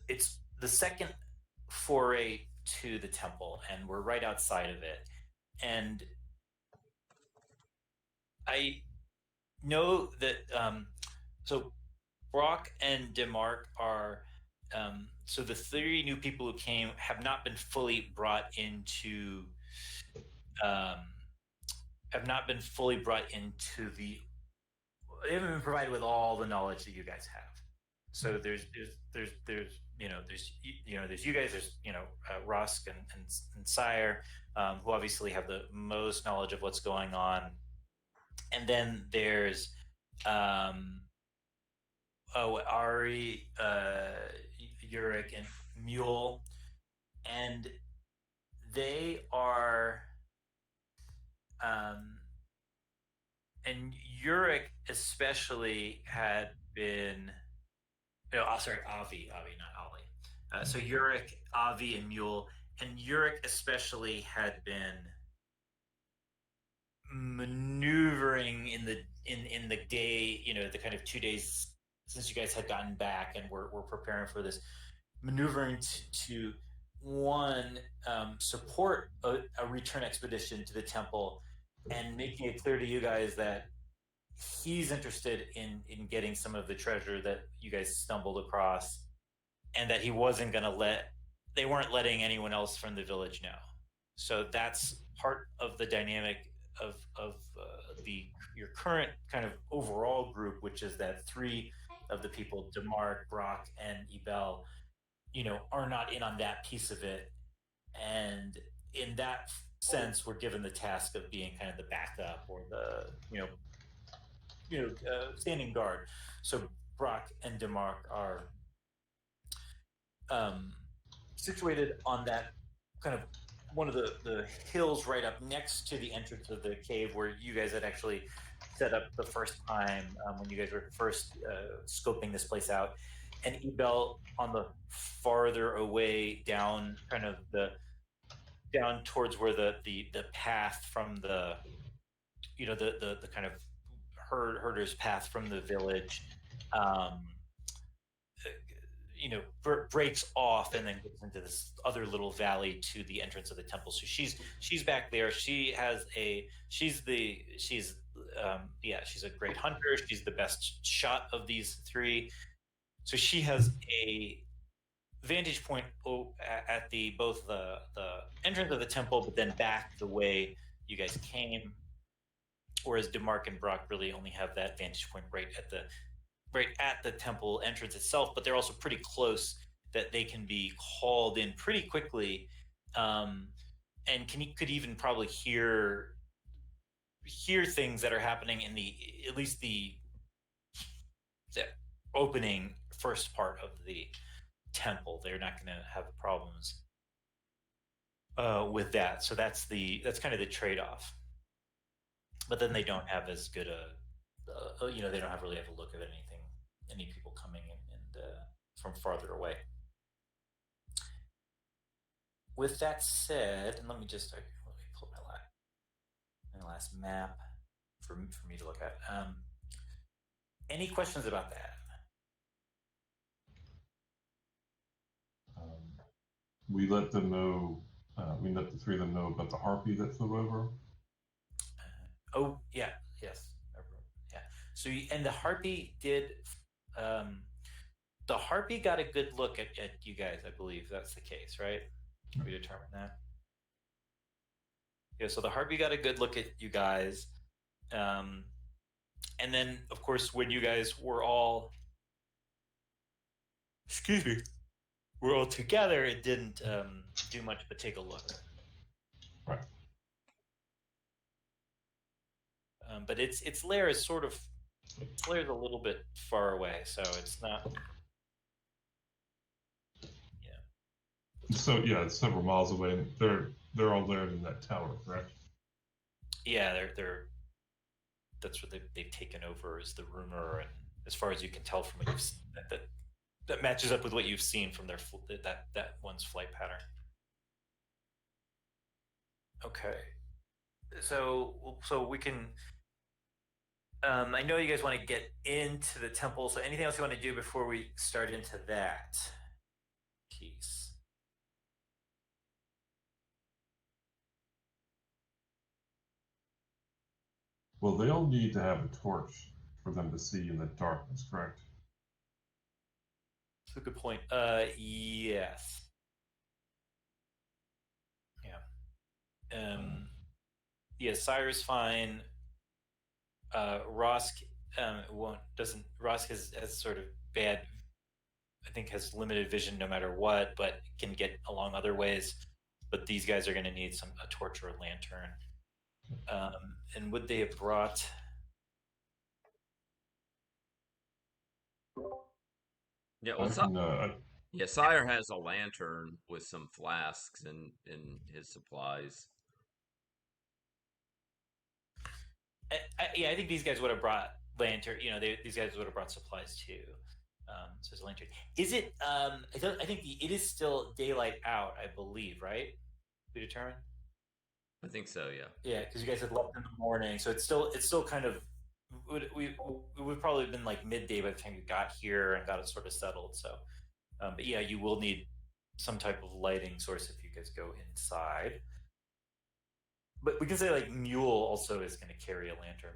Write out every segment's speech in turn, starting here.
it's the second foray to the temple, and we're right outside of it. And I know that so Brock and Demark are so the three new people who came have not been fully brought into um, the they haven't been provided with all the knowledge that you guys have. So there's there's you guys, there's Wrosk and Cyir, who obviously have the most knowledge of what's going on, and then there's Ari, Uric, and Mule, and they are um, and Uric especially had been, oh, sorry, Avi, not Ollie. So Uric, Avi, and Mule, and Uric especially had been maneuvering in the day, the kind of 2 days since you guys had gotten back and we're preparing for this, maneuvering to one, support a return expedition to the temple, and making it clear to you guys that he's interested in getting some of the treasure that you guys stumbled across, and that he wasn't going to they weren't letting anyone else from the village know. So that's part of the dynamic of your current kind of overall group, which is that three of the people, Demark, Brock, and Ebel, are not in on that piece of it. And in that sense, we're given the task of being kind of the backup, or the standing guard. So Brock and Demark are situated on that kind of one of the hills right up next to the entrance of the cave, where you guys had actually set up the first time, when you guys were first scoping this place out. And Ebel on the farther away down, kind of down towards where the path from the the kind of herder's path from the village, um, breaks off and then gets into this other little valley to the entrance of the temple. So she's back there. She's she's a great hunter. She's the best shot of these three. So she has a vantage point at both the entrance of the temple, but then back the way you guys came. Whereas Demark and Brock really only have that vantage point right at the temple entrance itself, but they're also pretty close that they can be called in pretty quickly, and could even probably hear things that are happening in at least the opening first part of the temple. They're not going to have problems with that. So that's kind of the trade-off. But then they don't have as good they don't really have a look at any people coming in and from farther away. With that said, and let me pull up my last map for me to look at. Any questions about that? We let them know. We let the three of them know about the harpy that flew over. Oh yeah, yes, yeah. So and the harpy did. The harpy got a good look at you guys. I believe that's the case, right? We determined that. Yeah. So the harpy got a good look at you guys, and then of course when you guys were all, excuse me, we're all together, it didn't do much but take a look. Right. But its lair is sort of, lair's a little bit far away, so it's not. Yeah. So yeah, it's several miles away, and they're all there in that tower, correct? Yeah, they're that's what they've taken over, is the rumor, and as far as you can tell from what you've seen, that matches up with what you've seen from that one's flight pattern. Okay, so we can. I know you guys want to get into the temple. So anything else you want to do before we start into that? expertise. Well, they'll need to have a torch for them to see in the darkness, correct? That's a good point. Yes. Yeah. Yeah, Cyr's fine. Rosk won't doesn't Rosk has sort of bad, I think has limited vision no matter what, but can get along other ways. But these guys are going to need a torch or a lantern. And would they have brought? Yeah, well, I can. yeah, Cyir has a lantern with some flasks in his supplies. Yeah, I think these guys would have brought lantern. These guys would have brought supplies too. So it's a lantern. Is it? I think it is still daylight out. I believe, right? We determined. I think so. Yeah. Yeah, because you guys had left in the morning, so it's still kind of it would probably have been like midday by the time you got here and got it sort of settled. So, but yeah, you will need some type of lighting source if you guys go inside. But we can say like Mule also is going to carry a lantern.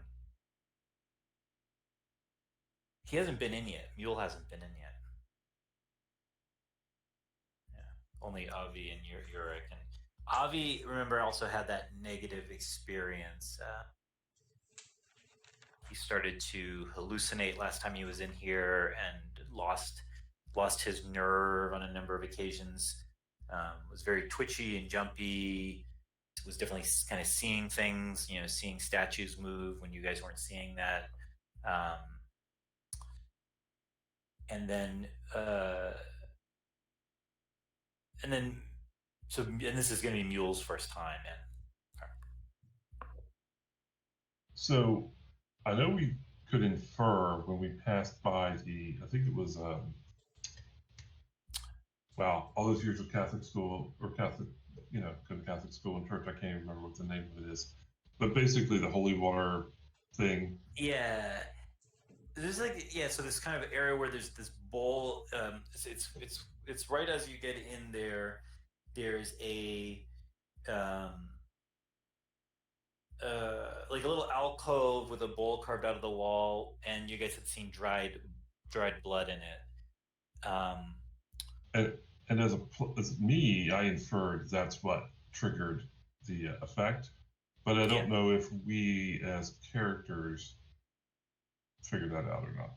He hasn't been in yet. Mule hasn't been in yet. Yeah, only Avi and Yurik. And Avi, remember, also had that negative experience. He started to hallucinate last time he was in here and lost his nerve on a number of occasions. Was very twitchy and jumpy. Was definitely kind of seeing things, seeing statues move when you guys weren't seeing that. Um, and then uh, and then and this is going to be Mule's first time. And So I know we could infer when we passed by I think it was, wow, all those years of Catholic school or Catholic, going to Catholic school and church. I can't even remember what the name of it is, but basically the holy water thing. yeah, there's like so this kind of area where there's this bowl. It's right as you get in there. There's a um, like a little alcove with a bowl carved out of the wall, and you guys had seen dried blood in it. And, and as me, I inferred that's what triggered the effect, but I Yeah, don't know if we as characters figured that out or not.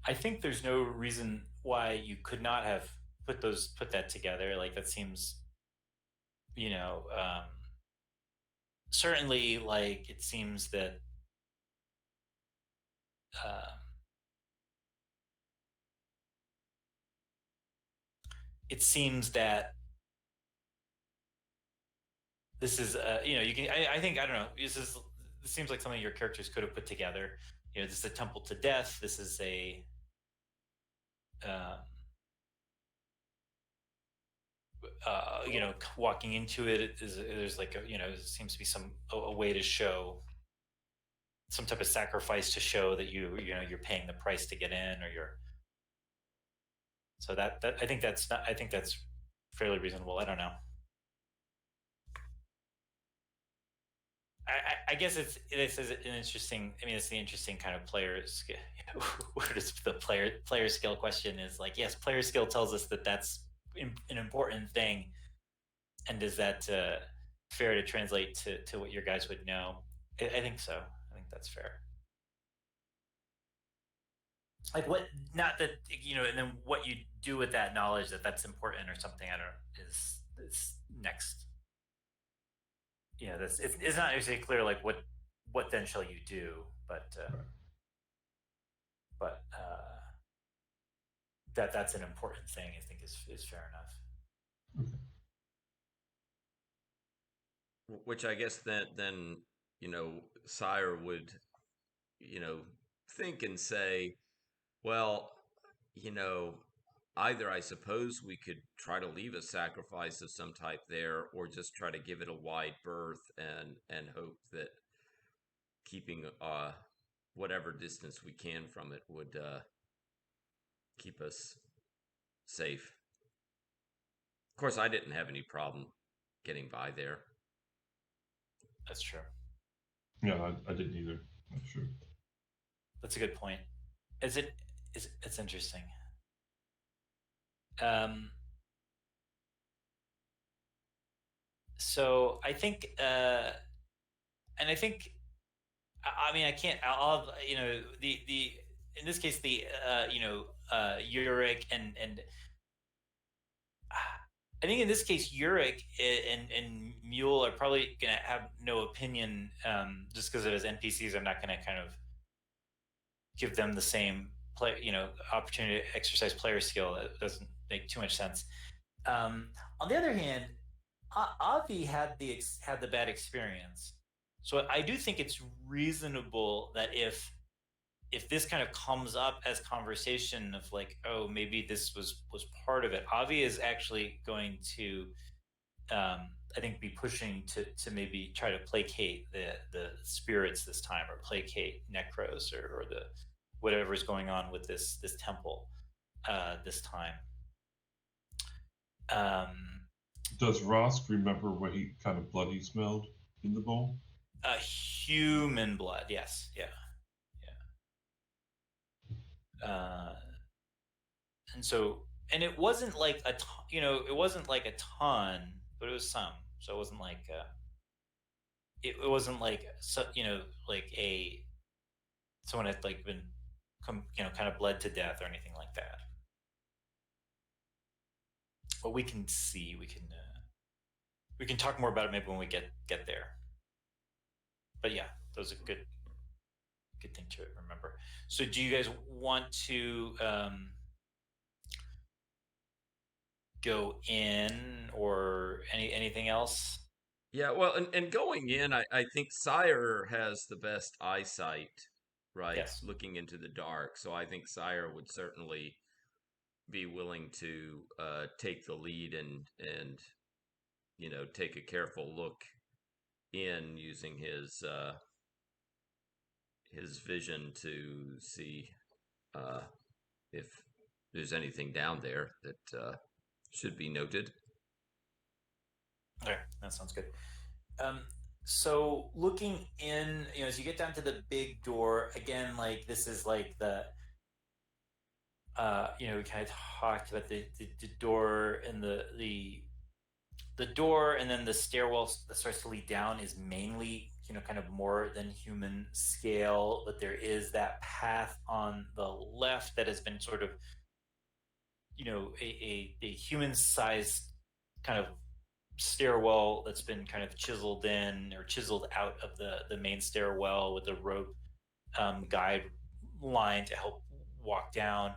I think there's no reason why you could not have put that together. Like that seems, you know, um, certainly like it seems that uh, it seems that this is you can I think I don't know this seems like something your characters could have put together. This is a temple to death. This is a um, walking into it is there's like it seems to be a way to show some type of sacrifice to show that you're paying the price to get in, or you're so that I think that's not I think that's fairly reasonable. I don't know. I guess this is an interesting. I mean, it's the interesting kind of player. What is the player skill question? Is like, yes, player skill tells us that that's an important thing, and is that fair to translate to what your guys would know? I think so. I think that's fair. Like what? Not that and then what you do with that knowledge that's important or something. I don't is next. That's it's not actually clear. Like what then shall you do? Right. But that's an important thing. I think is fair enough. Okay. Which I guess then Cyir would think and say, well, you know, either I suppose we could try to leave a sacrifice of some type there, or just try to give it a wide berth and hope that keeping whatever distance we can from it would keep us safe. Of course, I didn't have any problem getting by there. That's true. Yeah, I didn't either. That's true. That's a good point. It's interesting. So I think, and I think, I mean, I can't. I'll the in this case the Uric and I think in this case Uric and Mule are probably gonna have no opinion, just because of his NPCs. I'm not gonna kind of give them the same opportunity to exercise player skill. That doesn't make too much sense. On the other hand, Avi had the bad experience, so I do think it's reasonable that if this kind of comes up as conversation of like, oh, maybe this was part of it, Avi is actually going to, I think, be pushing to maybe try to placate the spirits this time, or placate Necros, or the whatever is going on with this temple this time. Does Rosk remember what kind of blood he smelled in the bowl? Human blood, yes, yeah. And so, and it wasn't like it wasn't like a ton, but it was some. So it wasn't like it wasn't like like someone had like been kind of bled to death or anything like that. But we can see, we can talk more about it maybe when we get there. But yeah, that was a good thing to remember. So do you guys want to go in, or anything else? Yeah, well, and going in, I think Cyir has the best eyesight, right? Yes. Looking into the dark. So I think Cyir would certainly be willing to take the lead and take a careful look in, using his vision to see if there's anything down there that should be noted. Okay, that sounds good. So looking in, as you get down to the big door again, like this is like the we kind of talked about the door, and the door, and then the stairwell that starts to lead down is mainly kind of more than human scale, but there is that path on the left that has been sort of a human sized kind of stairwell that's been kind of chiseled in, or chiseled out of the main stairwell, with a rope guide line to help walk down.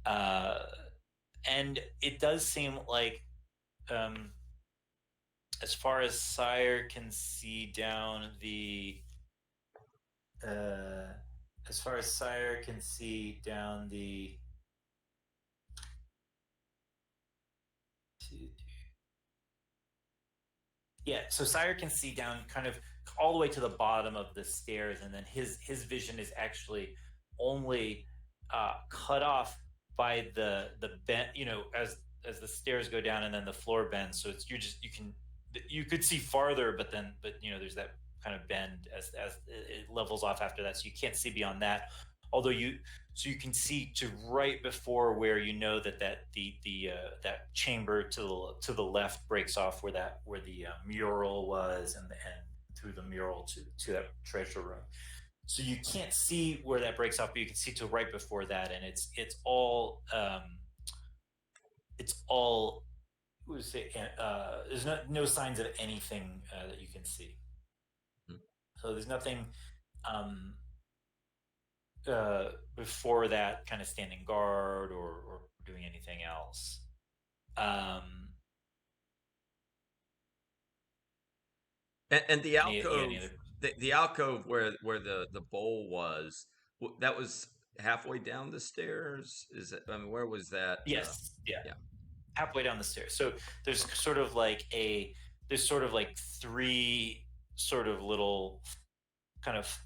And it does seem like, as far as Cyir can see down the as far as Cyir can see down the yeah, so Cyir can see down kind of all the way to the bottom of the stairs, and then his vision is actually only cut off by the bend, as the stairs go down and then the floor bends. So it's you could see farther, but there's that kind of bend as it levels off after that, so you can't see beyond that. Although you can see to right before where that chamber to the left breaks off, where the mural was, and through the mural to that treasure room. So you can't see where that breaks off, but you can see to right before that, and it's all what would say, there's no signs of anything that you can see. So there's nothing before that kind of standing guard or doing anything else. And the alcove, any other... the alcove where the bowl was, that was halfway down the stairs. Is it? I mean, where was that? Yes, yeah, halfway down the stairs. So there's sort of like three sort of little kind of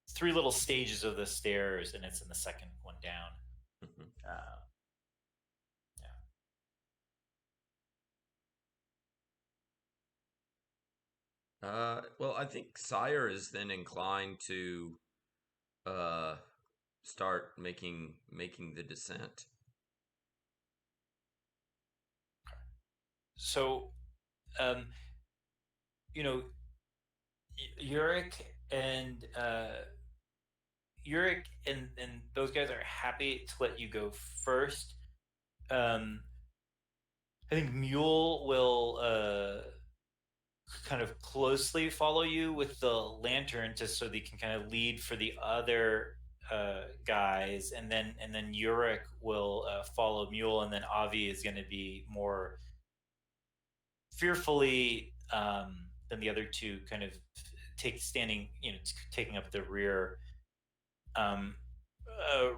three little stages of the stairs, and it's in the second one down. Well, I think Cyir is then inclined to uh, start making the descent. So, um, you know, Yurik and and those guys are happy to let you go first. Um, I think Mule will kind of closely follow you with the lantern, just so they can kind of lead for the other guys, and then Yurik will follow Mule, and then Avi is going to be more fearfully than the other two, kind of taking up the rear.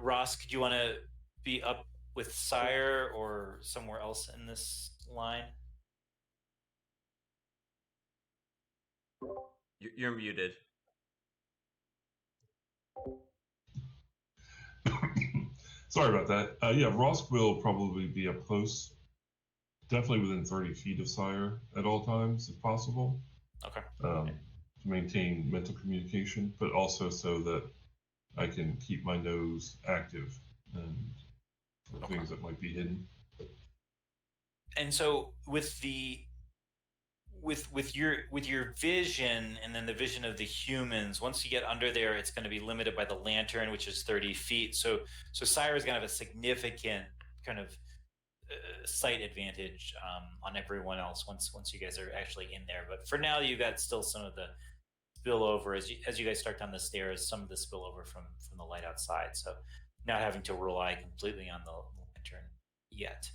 Ross, could you want to be up with Cyir or somewhere else in this line? You're muted. Sorry about that. Yeah, Rosk will probably be up close, definitely within 30 feet of Cyir at all times, if possible, Okay. to maintain mental communication, but also so that I can keep my nose active and for Okay. things that might be hidden. And so with your vision, and then the vision of the humans, once you get under there, it's going to be limited by the lantern, which is 30 feet. So Cyir is going to have a significant kind of sight advantage on everyone else once you guys are actually in there. But for now, you got still some of the spillover as you guys start down the stairs, some of the spillover from the light outside. So not having to rely completely on the lantern yet.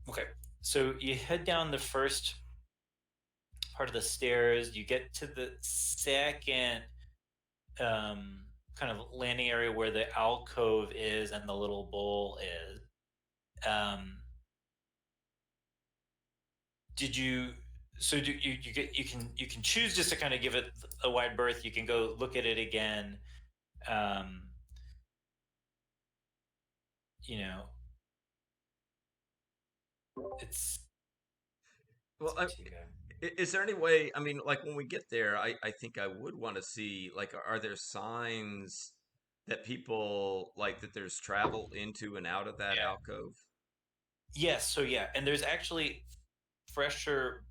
Okay, so you head down the first part of the stairs. You get to the second kind of landing area where the alcove is and the little bowl is. Did you? So you can choose just to kind of give it a wide berth. You can go look at it again. Um, you know, it's Well, up to you guys. is there any way? I mean, like when we get there, I think I would want to see like, are there signs that people like that there's travel into and out of that Yeah. alcove? Yes. So yeah, and there's actually fresher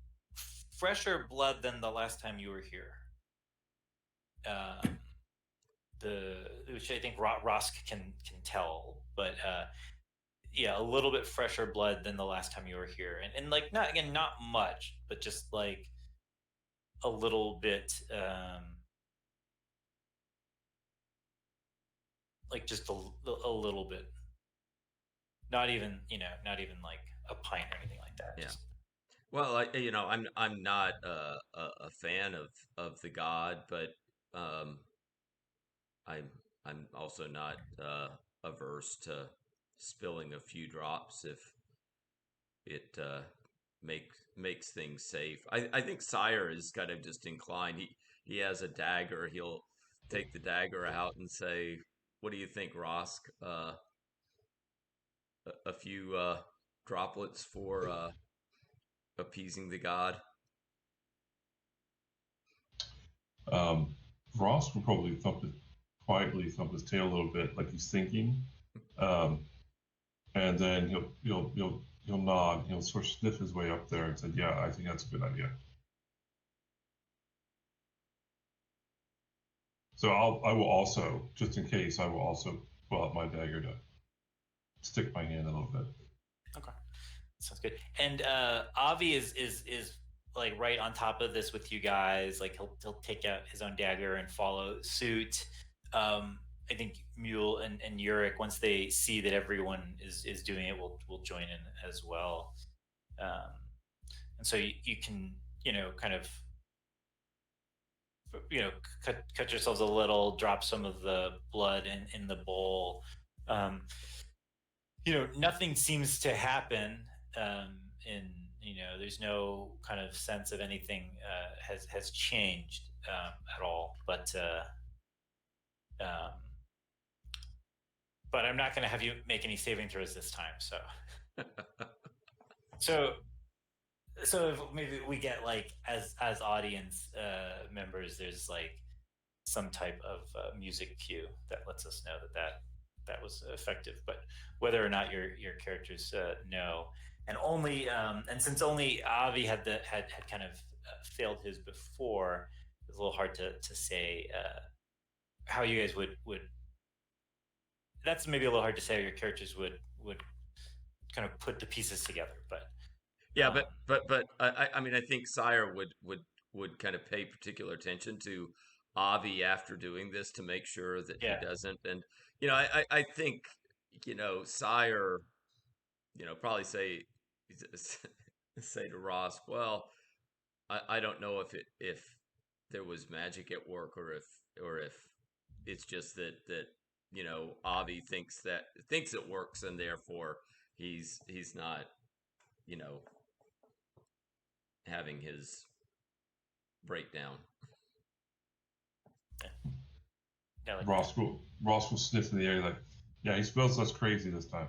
fresher blood than the last time you were here. Um, the which I think Rosk can tell, but yeah, a little bit fresher blood than the last time you were here, and like not much, but just like a little bit, like just a little bit, not even like a pint or anything like that. Yeah. Just Well, I'm not a fan of the god, but um, I'm also not averse to spilling a few drops if it makes things safe. I think Sire is kind of just inclined. He has a dagger. He'll take the dagger out and say, "What do you think, Rosk? A few droplets for appeasing the god." Um, Rosk will probably quietly thump his tail a little bit, like he's thinking, um, and then he'll nod. He'll sort of sniff his way up there and say, "Yeah, I think that's a good idea." So I will also, just in case, I will also pull out my dagger to stick my hand a little bit. okay. Sounds good. And Avi is like right on top of this with you guys. Like he'll take out his own dagger and follow suit. I think Mule and Yurik, once they see that everyone is doing it, will join in as well. Um, and so you can kind of cut yourselves a little, drop some of the blood in the bowl. Um, nothing seems to happen. In there's no kind of sense of anything has changed at all. Um, but I'm not going to have you make any saving throws this time. So So if maybe we get like as audience members, there's like some type of music cue that lets us know that was effective. But whether or not your characters know, and only and since only Avi had kind of failed his before, it's a little hard to say how you guys would. That's maybe a little hard to say how your characters would kind of put the pieces together, but Yeah, um, but I mean, I think Cyir would kind of pay particular attention to Avi after doing this to make sure that he yeah. doesn't. And I think Cyir probably say to Ross, well, I don't know if there was magic at work or if it's just that Avi thinks it works and therefore he's not you know having his breakdown. Yeah, like Ross will sniff in the air like, yeah, he smells less crazy this time.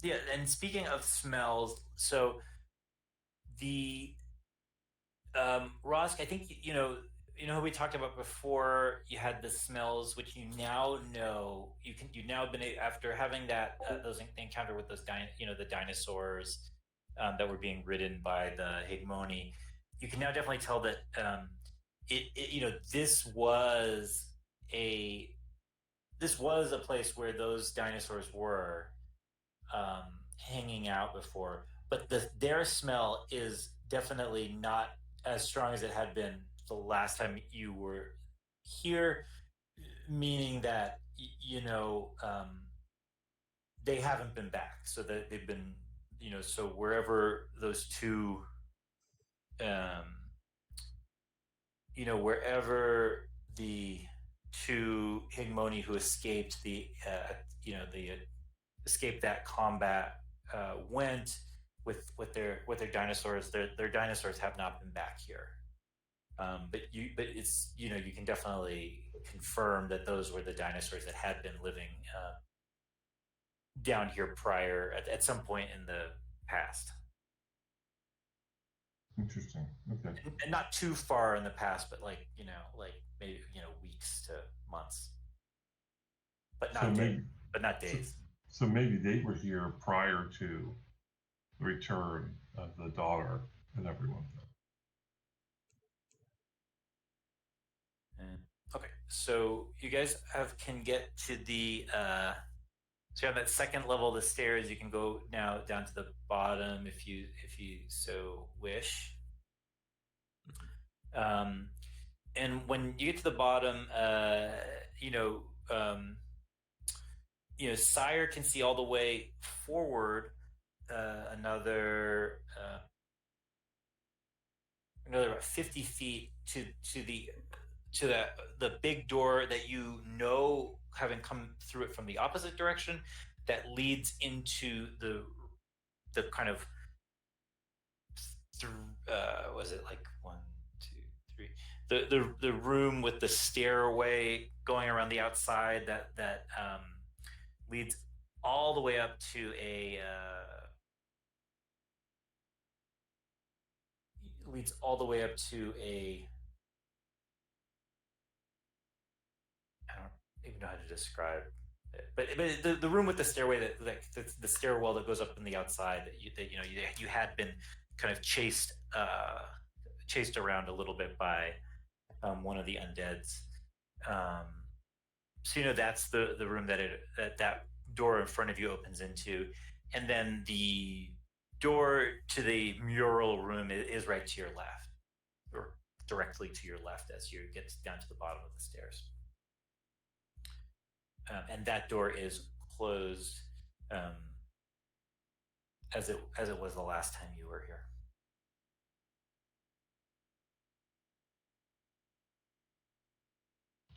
yeah, and speaking of smells, so the Rosk, I think how we talked about before. You had the smells, which you now know. You now been after having that those encounter with those the dinosaurs that were being ridden by the Higmoni. You can now definitely tell that this was a place where those dinosaurs were hanging out before, but their smell is definitely not as strong as it had been the last time you were here, meaning that they haven't been back, so that they've been so wherever those two um, wherever the two Higmoni who escaped the escaped that combat went with their dinosaurs. Their dinosaurs have not been back here. But it's you can definitely confirm that those were the dinosaurs that had been living down here prior at some point in the past. Interesting. Okay. And not too far in the past, but like maybe weeks to months, but So not maybe but not so, days. so maybe they were here prior to the return of the daughter and everyone. Okay, so you guys can get to the so you have that second level of the stairs. You can go now down to the bottom if you so wish. And when you get to the bottom, Cyir can see all the way forward another about 50 feet to the big door that having come through it from the opposite direction, that leads into the kind of was it like 1, 2, 3, the room with the stairway going around the outside that leads all the way up to a I don't even know how to describe it, but the room with the stairway that's the stairwell that goes up in the outside you had been kind of chased around a little bit by one of the undeads. Um, so that's the room that door in front of you opens into, and then the door to the mural room is right to your left, or directly to your left as you get down to the bottom of the stairs. And that door is closed, as it was the last time you were here.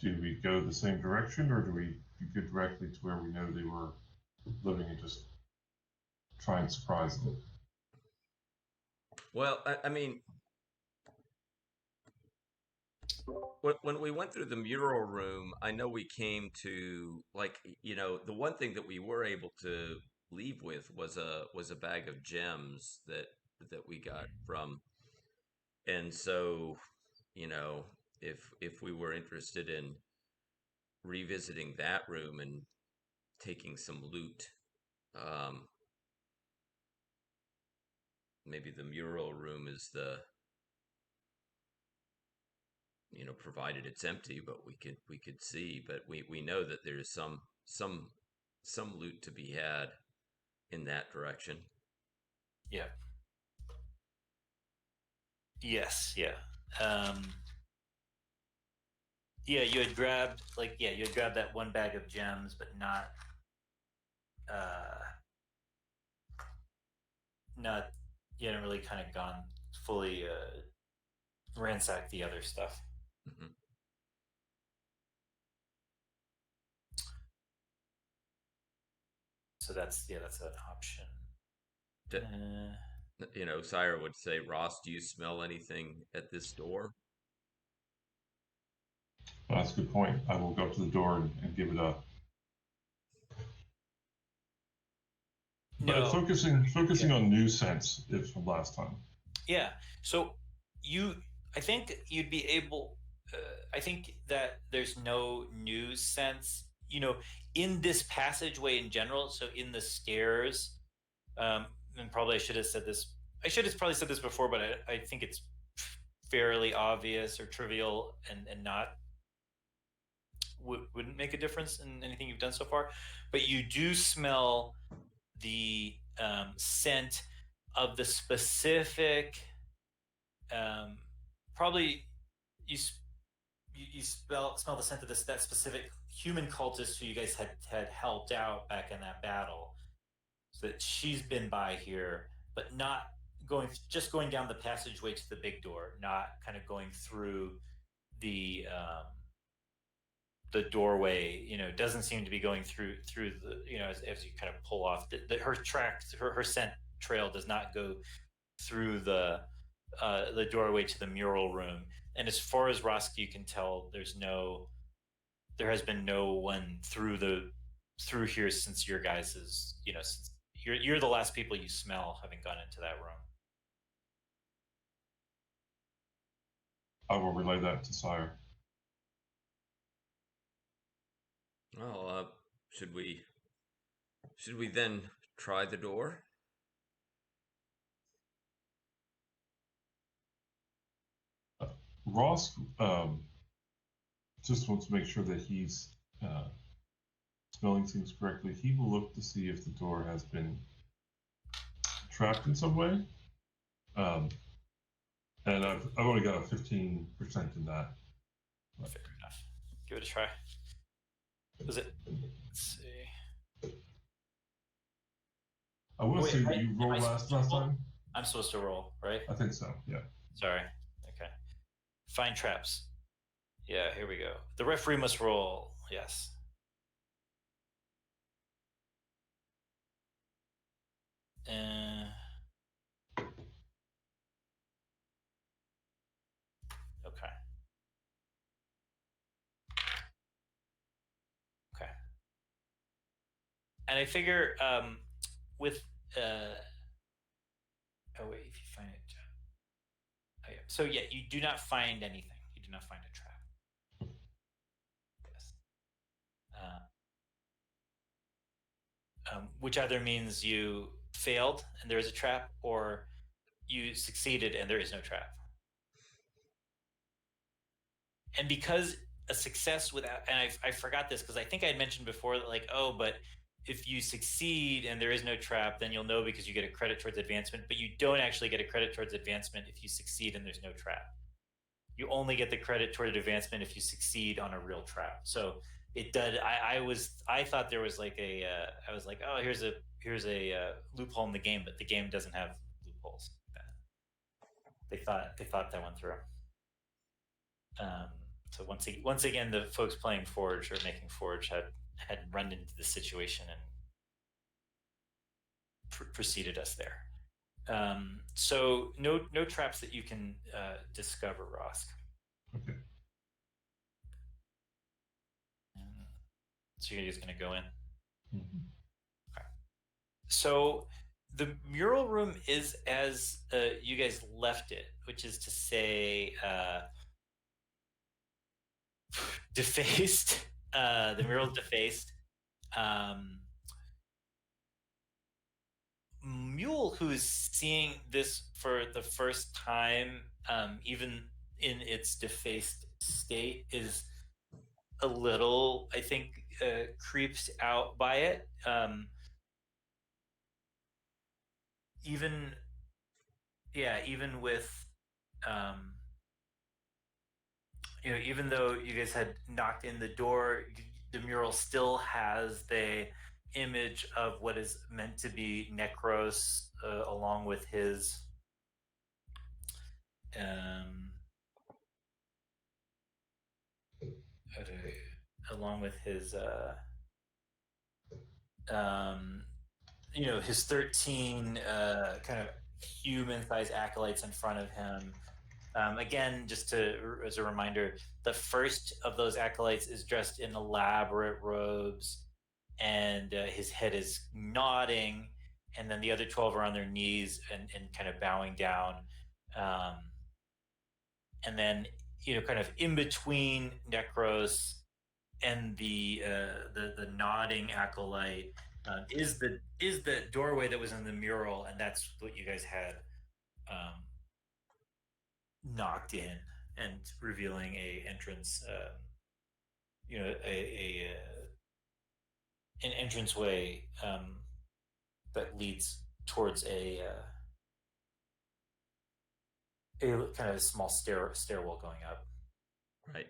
Do we go the same direction, or do we go directly to where we know they were living and just try and surprise them? Well, I mean, when we went through the mural room, I know we came to the one thing that we were able to leave with was a bag of gems that we got from, and so if we were interested in revisiting that room and taking some loot, um, maybe the mural room is provided it's empty, but we could see, but we know that there's some loot to be had in that direction. Yeah. Yes. Yeah. Um, yeah. You had grabbed that one bag of gems, but not uh, not you hadn't really kind of gone fully ransacked the other stuff. Hmm. So that's an option. Cyir would say, Ross, do you smell anything at this door? Well, that's a good point. I will go up to the door and give it a. But No. focusing on new sense if from last time. Yeah. So I think you'd be able. I think that there's no new sense, in this passageway in general. So in the stairs, and probably I should have said this. I should have probably said this before, but I think it's fairly obvious or trivial, and not wouldn't make a difference in anything you've done so far. But you do smell the scent of the specific. Probably you smell the scent of that specific human cultist who you guys had helped out back in that battle. So that she's been by here, but not going down the passageway to the big door, not kind of going through the doorway. Doesn't seem to be going through the as you kind of pull off. Her scent trail does not go through the doorway to the mural room. And as far as Wrosk, you can tell there has been no one through here since your guys's, since you're the last people you smell having gone into that room. I will relay that to Cyir. Well, should we then try the door? Ross just wants to make sure that he's smelling things correctly. He will look to see if the door has been trapped in some way. And I've only got a 15% in that. Fair enough. Give it a try. Was it? Let's see. I will say that you rolled last time. I'm supposed to roll, right? I think so. Yeah. Sorry. Okay. Find traps. Yeah, here we go. The referee must roll. Yes. Okay. Okay. And I figure with oh wait, if you find it. Oh, yeah. So yeah, you do not find anything. You do not find a trap. Yes. Which either means you failed and there is a trap, or you succeeded and there is no trap. And because a success without, and I forgot this because I think I had mentioned before that, like, oh, but if you succeed and there is no trap, then you'll know because you get a credit towards advancement, but you don't actually get a credit towards advancement if you succeed and there's no trap. You only get the credit toward advancement if you succeed on a real trap. So it did. I thought there was like I was like, oh, here's a loophole in the game, but the game doesn't have loopholes. They thought that one through. So once again, the folks playing Forge or making Forge had run into the situation and preceded us there. So no traps that you can discover, Rosk. Okay. So you're just going to go in. Mm-hmm. Okay. So the mural room is as you guys left it, which is to say, defaced. The mural's defaced. Mule, who's seeing this for the first time, even in its defaced state, is a little, I think, creeps out by it. Even, yeah, even with, um, even though you guys had knocked in the door, the mural still has the image of what is meant to be Necros, along with his um, along with his um, his 13 kind of human-sized acolytes in front of him. Again, just as a reminder, the first of those acolytes is dressed in elaborate robes, and his head is nodding, and then the other 12 are on their knees and kind of bowing down. Um, and then, kind of in between Necros and the nodding acolyte, is the doorway that was in the mural, and that's what you guys had um, knocked in and revealing a entrance, an entranceway that leads towards a kind of small stairwell going up. Right.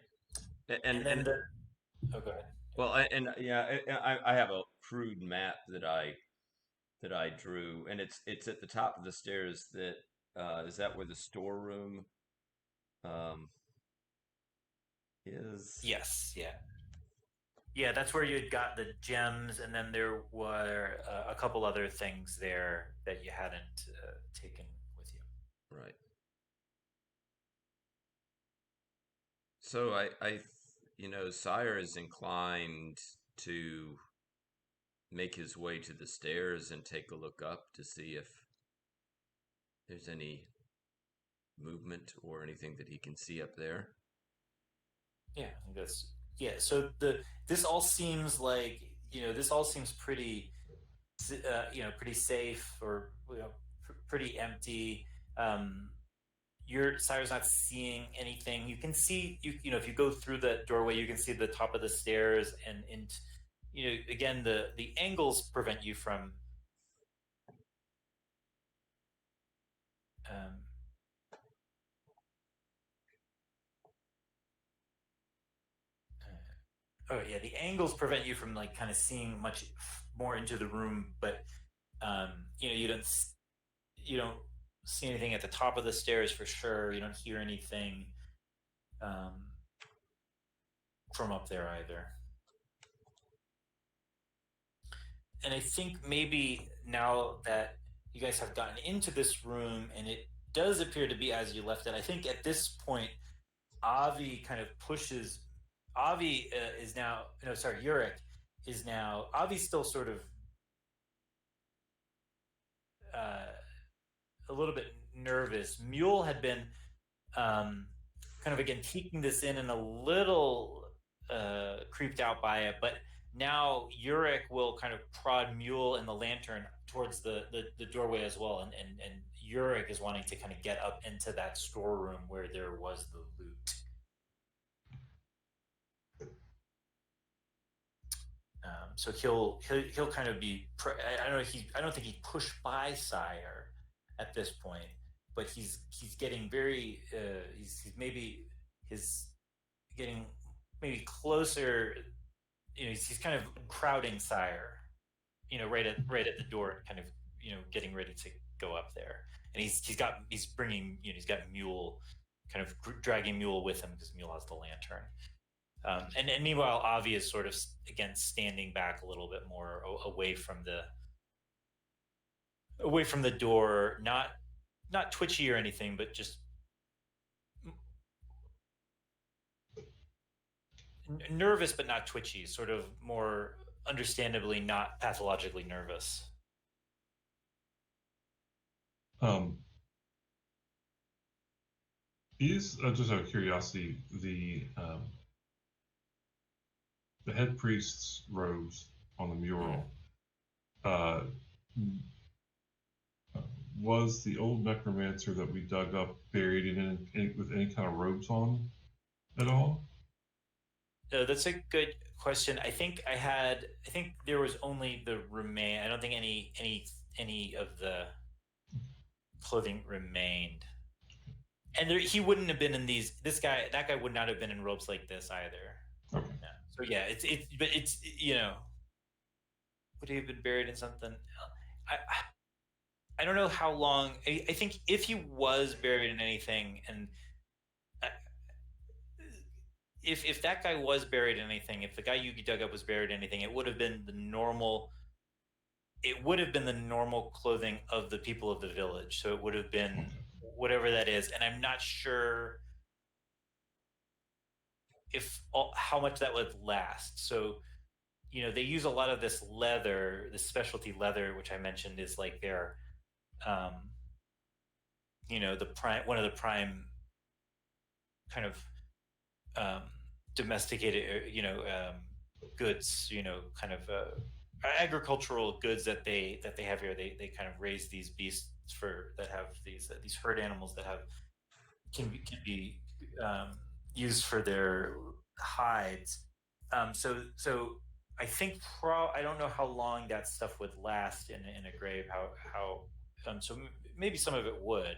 And then oh, go ahead. Well, I have a crude map that I drew, and it's at the top of the stairs. That is that where the storeroom is? Yes, yeah. That's where you'd got the gems, and then there were a couple other things there that you hadn't taken with you. Right. So Cyir is inclined to make his way to the stairs and take a look up to see if there's any movement or anything that he can see up there. Yeah, I think so this all seems like, this all seems pretty, pretty safe, or pretty empty. Your Cyrus not seeing anything. You can see, if you go through the doorway, you can see the top of the stairs, and again, the angles prevent you from oh yeah, the angles prevent you from like kind of seeing much more into the room, but you don't see anything at the top of the stairs for sure. You don't hear anything from up there either. And I think maybe now that you guys have gotten into this room, and it does appear to be as you left it, I think at this point, Avi kind of pushes. Avi is now, no, sorry, Yurik is now. Avi's still sort of a little bit nervous. Mule had been kind of, again, taking this in and a little creeped out by it, but now Yurik will kind of prod Mule and the lantern towards the doorway as well, and Yurik is wanting to kind of get up into that storeroom where there was the loot. So he'll kind of be. I don't think he pushed by Cyir at this point, but he's getting very. He's getting maybe closer. He's kind of crowding Cyir. Right at the door, kind of getting ready to go up there, and he's bringing he's got Mule, kind of dragging Mule with him because Mule has the lantern. And meanwhile, Avi is sort of, again, standing back a little bit more away from the door, not twitchy or anything, but just nervous, but not twitchy. Sort of more understandably not pathologically nervous. Is just out of curiosity the head priest's robes on the mural? Uh, was the old necromancer that we dug up buried with any kind of robes on at all? That's a good question. I think there was only the remain. I don't think any of the clothing remained. And he wouldn't have been in these. That guy would not have been in robes like this either. Okay. Yeah. So yeah, but it's would he have been buried in something? I don't know how long. I think if he was buried in anything, and if that guy was buried in anything, if the guy you dug up was buried in anything, it would have been the normal. It would have been the normal clothing of the people of the village. So it would have been whatever that is, and I'm not sure how much that would last. So they use a lot of this leather, this specialty leather, which I mentioned is like their one of the prime kind of domesticated goods, kind of agricultural goods that they have here. They kind of raise these beasts that have these herd animals that can be used for their hides. So I think I don't know how long that stuff would last in a grave. So maybe some of it would.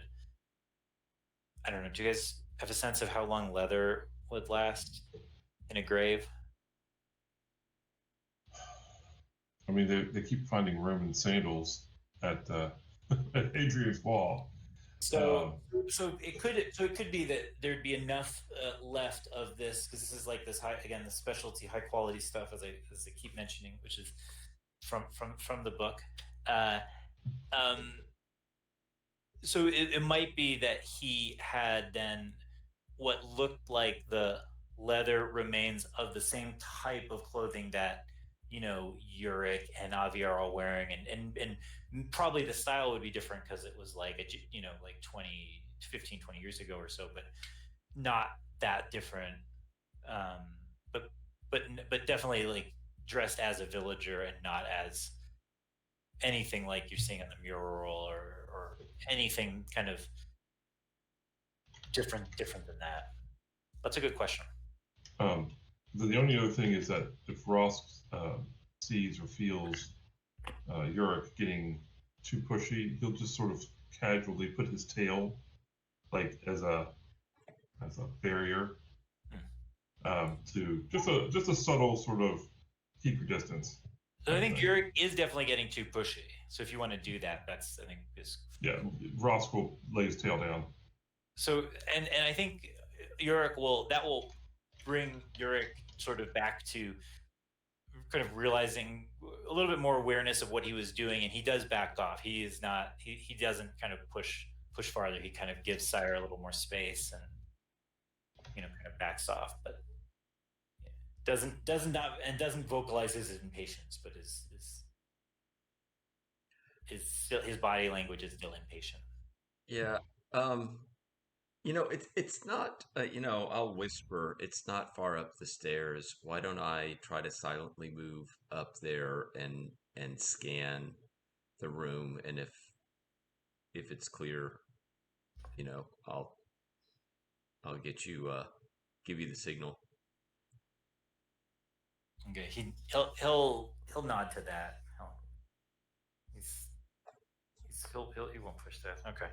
I don't know. Do you guys have a sense of how long leather would last in a grave? I mean, they keep finding Roman sandals at at Adrian's wall. So it could be that there'd be enough left of this, because this is like this the specialty high quality stuff, as I keep mentioning, which is from the book. So it might be that he had then what looked like the leather remains of the same type of clothing that Uric and Avi are all wearing, and probably the style would be different because it was like like 20 years ago or so, but not that different. But definitely like dressed as a villager and not as anything like you're seeing on the mural or anything kind of different than that. That's a good question. The only other thing is that if Ross sees or feels Uric getting too pushy, he'll just sort of casually put his tail like as a barrier to just a subtle sort of keep your distance. So I think Uric is definitely getting too pushy. So if you want to do that, that's I think is Ross will lay his tail down. So and I think Uric will bring Uric sort of back to kind of realizing a little bit more awareness of what he was doing, and he does back off. He is not he doesn't kind of push farther. He kind of gives Cyir a little more space and kind of backs off, but doesn't vocalize his impatience, but his body language is still impatient. Yeah. It's not, I'll whisper, it's not far up the stairs. Why don't I try to silently move up there and scan the room, and if it's clear, I'll get you give you the signal. Okay, he'll nod to that. He won't push that. Okay.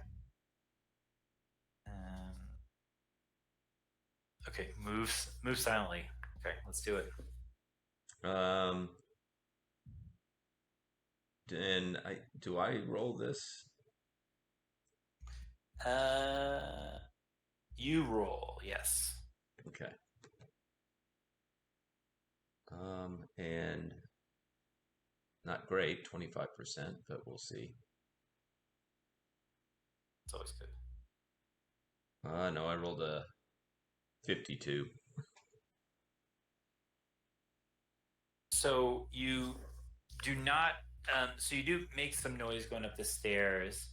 Okay, move silently. Okay, let's do it. Then do I roll this? You roll, yes. Okay. And not great, 25%, but we'll see. It's always good. No, I rolled a 52. So you do not. So you do make some noise going up the stairs,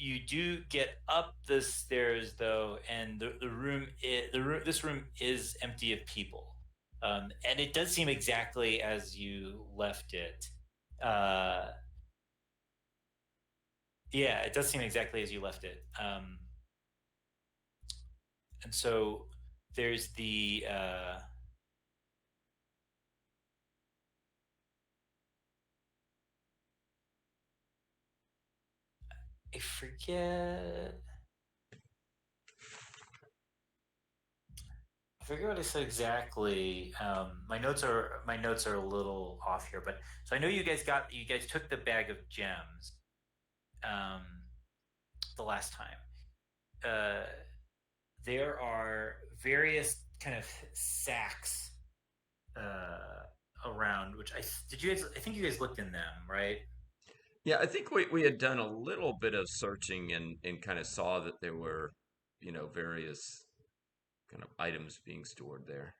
You do get up the stairs though, and this room is empty of people, and it does seem exactly as you left it. Uh, yeah, it does seem exactly as you left it. And so there's the I forget. I forget what I said exactly. My notes are a little off here, but so I know you guys took the bag of gems um, the last time. Uh, there are various kind of sacks around, which I think you guys looked in them, right? Yeah, I think we had done a little bit of searching and kind of saw that there were, various kind of items being stored there.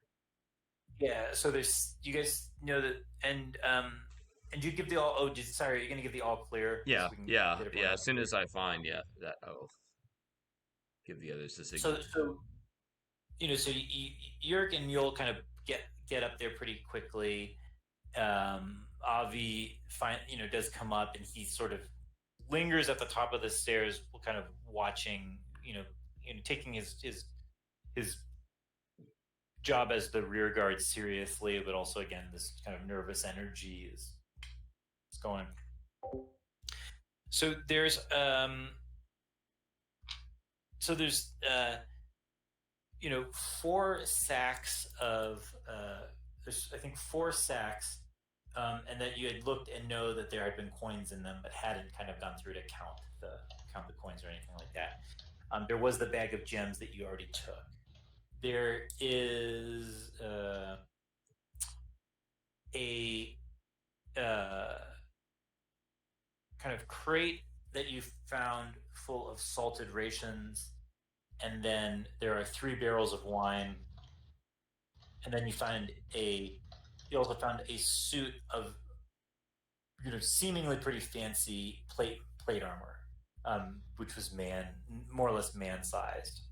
Yeah. So there's you guys know that, and you give the all. Oh, sorry, you're gonna give the all clear Yeah, so we can yeah, get everyone yeah. up. As soon as I find, yeah, that I'll give the others the signal. So so Yurk and Mule kind of get up there pretty quickly. Avi does come up, and he sort of lingers at the top of the stairs, kind of watching, taking his job as the rear guard seriously, but also again this kind of nervous energy is going. So there's so there's 4 sacks of there's I think 4 sacks, and that you had looked and know that there had been coins in them, but hadn't kind of gone through to count the coins or anything like that. There was the bag of gems that you already took. There is a kind of crate that you found full of salted rations, and then there are 3 barrels of wine, and then you also found a suit of seemingly pretty fancy plate armor, which was more or less man sized.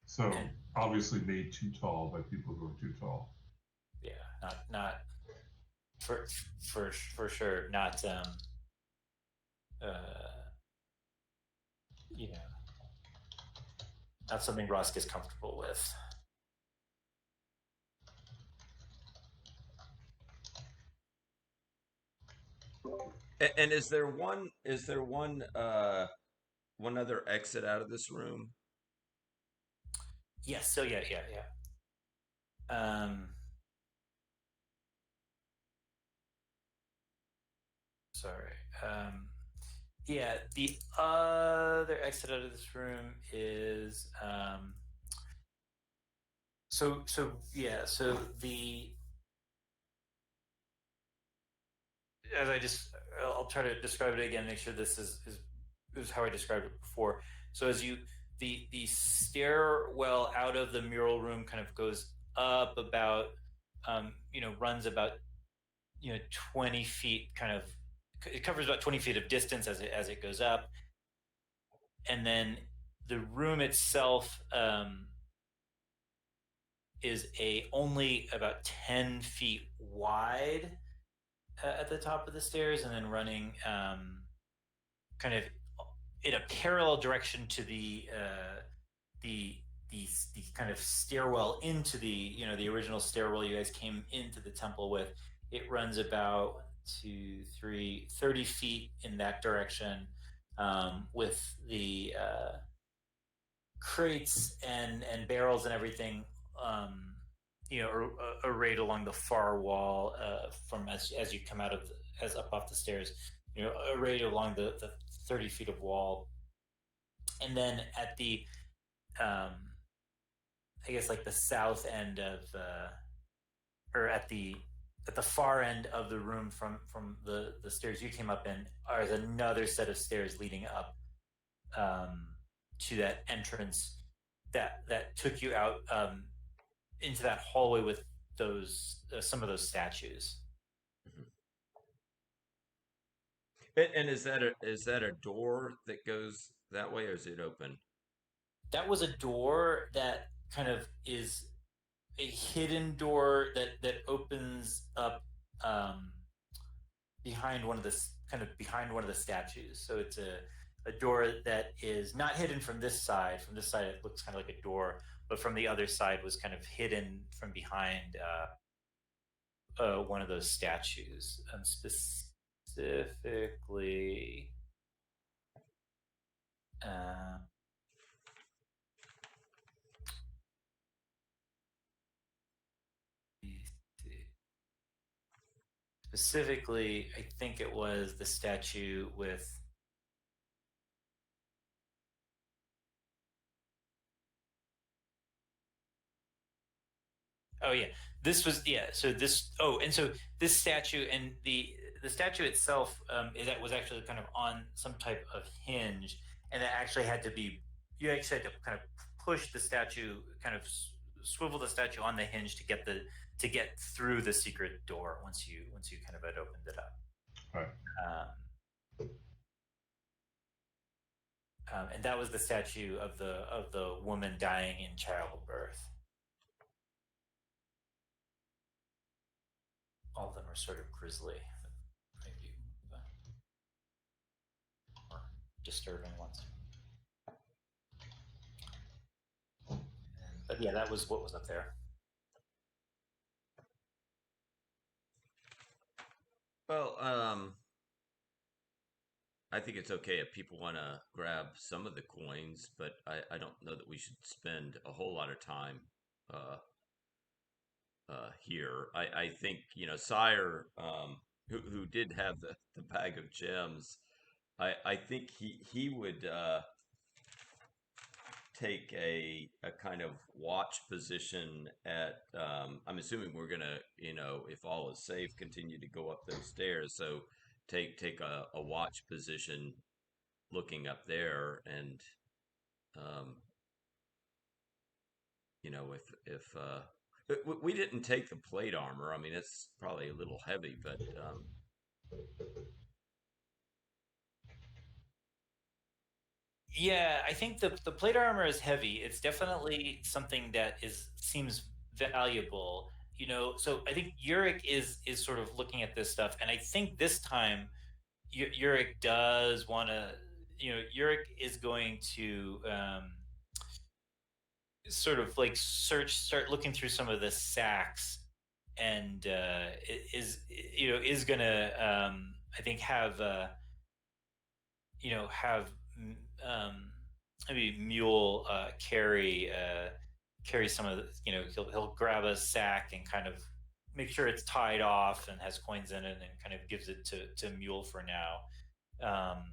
So And obviously made too tall by people who are too tall. yeah, not for sure, not you know not something Rosk is comfortable with. And is there one other exit out of this room? Yes. So yeah. Sorry. Yeah. The other exit out of this room is So yeah. So the as I'll try to describe it again. Make sure this is how I described it before. So as you the stairwell out of the mural room kind of goes up about runs about 20 feet, kind of it covers about 20 feet of distance as it goes up, and then the room itself is a only about 10 feet wide at the top of the stairs, and then running kind of in a parallel direction to the the kind of stairwell into the original stairwell you guys came into the temple with. It runs about 30 feet in that direction, with the crates and barrels and everything, arrayed along the far wall, from as you come out of as up off the stairs, arrayed along the 30 feet of wall, and then at the um, I guess like the south end of or at the far end of the room from the stairs you came up in, is another set of stairs leading up, to that entrance that took you out, into that hallway with those some of those statues. And is that a door that goes that way, or is it open? That was a door that kind of is a hidden door that opens up um, behind one of the kind of behind one of the statues. So it's a door that is not hidden from this side. From this side, it looks kind of like a door, but from the other side was kind of hidden from behind one of those statues. Specifically, uh, specifically, I think it was the statue with. Oh yeah, this was yeah. So this and so this statue and the statue itself that was actually kind of on some type of hinge, and that actually had to be you actually had to kind of push the statue, kind of swivel the statue on the hinge to get through the secret door once you kind of had opened it up. Right. And that was the statue of the woman dying in childbirth. All of them are sort of grisly, maybe more disturbing ones. But yeah, that was what was up there. Well, I think it's okay if people want to grab some of the coins, but I don't know that we should spend a whole lot of time uh, here. I think Cyir, who did have the bag of gems. I think he would take a kind of watch position at. I'm assuming we're gonna, if all is safe, continue to go up those stairs. So take a watch position looking up there, and um, if we didn't take the plate armor. I mean, it's probably a little heavy, but Yeah, I think the plate armor is heavy. It's definitely something that is seems valuable. So I think Yurik is sort of looking at this stuff, and I think this time Yurik does want to. Yurik is going to sort of like start looking through some of the sacks, and is gonna I think have um, maybe Mule carry some of the he'll grab a sack and kind of make sure it's tied off and has coins in it, and kind of gives it to Mule for now. Um,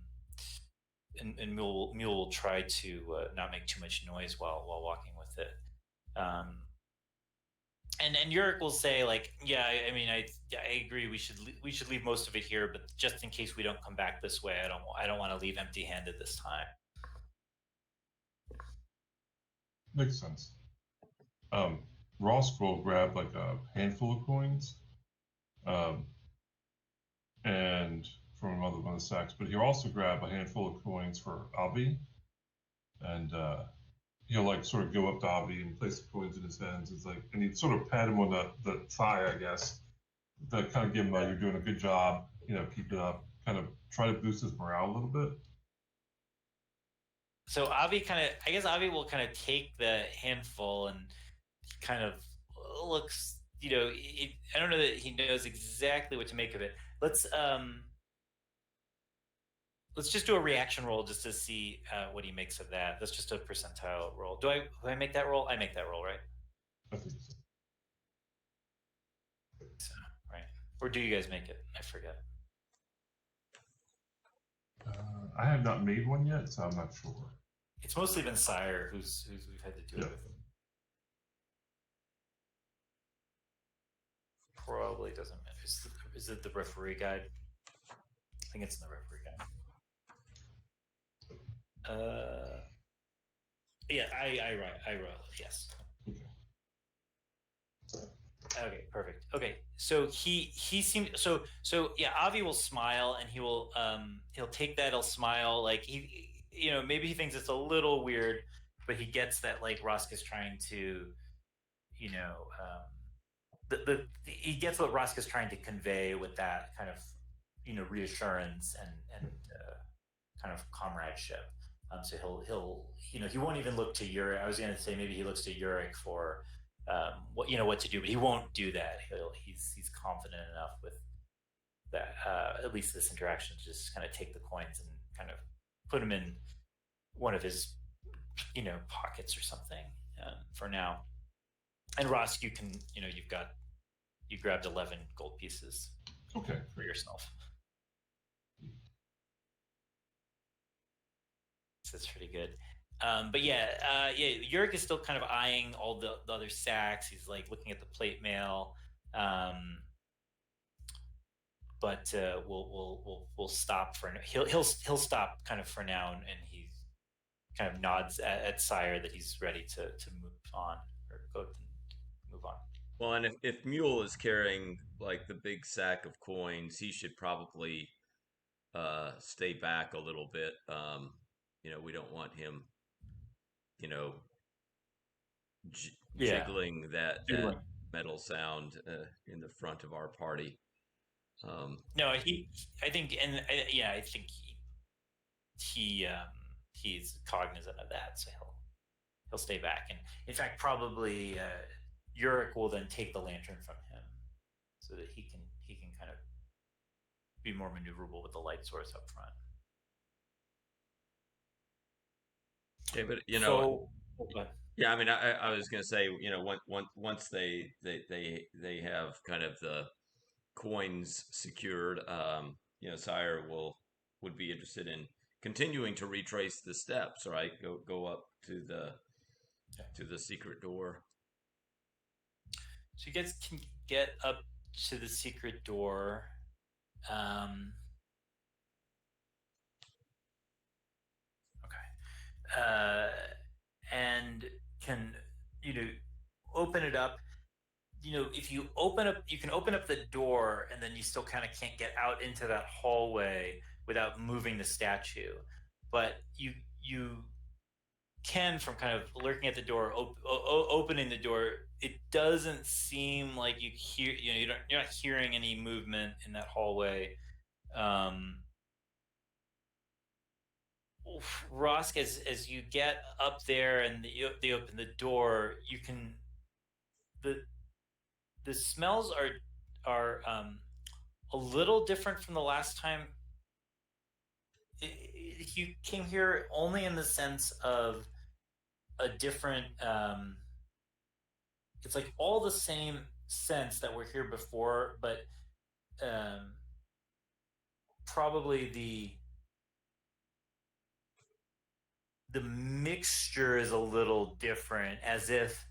and Mule will try to not make too much noise while walking with it. Um, and Yurik will say like, yeah, I mean, I agree. We should leave most of it here, but just in case we don't come back this way, I don't want to leave empty handed this time. Makes sense. Ross will grab like a handful of coins, and from another one of the sacks, but he'll also grab a handful of coins for Avi, and he'll like sort of go up to Avi and place the coins in his hands. It's like, and he'd sort of pat him on the thigh, I guess, to kind of give him you're doing a good job, keep it up, kind of try to boost his morale a little bit. So I guess Avi will kind of take the handful and kind of looks, I don't know that he knows exactly what to make of it. Let's just do a reaction roll just to see what he makes of that. That's just a percentile roll. Do I make that roll? I make that roll, right? I think so. So, right. Or do you guys make it? I forget. I have not made one yet, so I'm not sure. It's mostly been Cyir who's we've had to do it with. Probably doesn't matter. Is it the referee guide? I think it's in the referee guide. Yeah, I roll. Yes. Okay. Okay, perfect. Okay, so he seems so yeah. Avi will smile and he'll take that. He'll smile like maybe he thinks it's a little weird, but he gets that like Rosk is trying to you know he gets what Rosk is trying to convey with that kind of reassurance and kind of comradeship. So he won't even look to Uric. I was going to say maybe he looks to Uric for what to do, but he won't do that. He's confident enough with that at least this interaction to just kind of take the coins and kind of put them in one of his pockets or something for now. And Rosk, you grabbed 11 gold pieces Okay, for yourself. So that's pretty good. But yeah, Yurik is still kind of eyeing all the other sacks. He's like looking at the plate mail. But we'll stop for now. He'll stop kind of for now, and he kind of nods at Cyir that he's ready to move on or go and move on. Well, and if Mule is carrying like the big sack of coins, he should probably stay back a little bit. We don't want him, you know, Yeah, jiggling that metal sound in the front of our party. No, I think, and yeah, I think he's cognizant of that, so he'll stay back, and in fact, probably Yurik will then take the lantern from him, so that he can kind of be more maneuverable with the light source up front. Okay, but yeah, I mean, I was going to say, once they have kind of the coins secured, Cyir would be interested in continuing to retrace the steps, right? Go up to the secret door. So you guys can get up to the secret door. Okay. And can open it up. If you can open up the door, and then you still kind of can't get out into that hallway without moving the statue. But you can, from kind of lurking at the door, opening the door. It doesn't seem like you hear. You're not hearing any movement in that hallway. Rosk, as you get up there and they open the door, you can the smells are a little different from the last time you came here, only in the sense of a different. It's like all the same scents that were here before, but probably the mixture is a little different, as if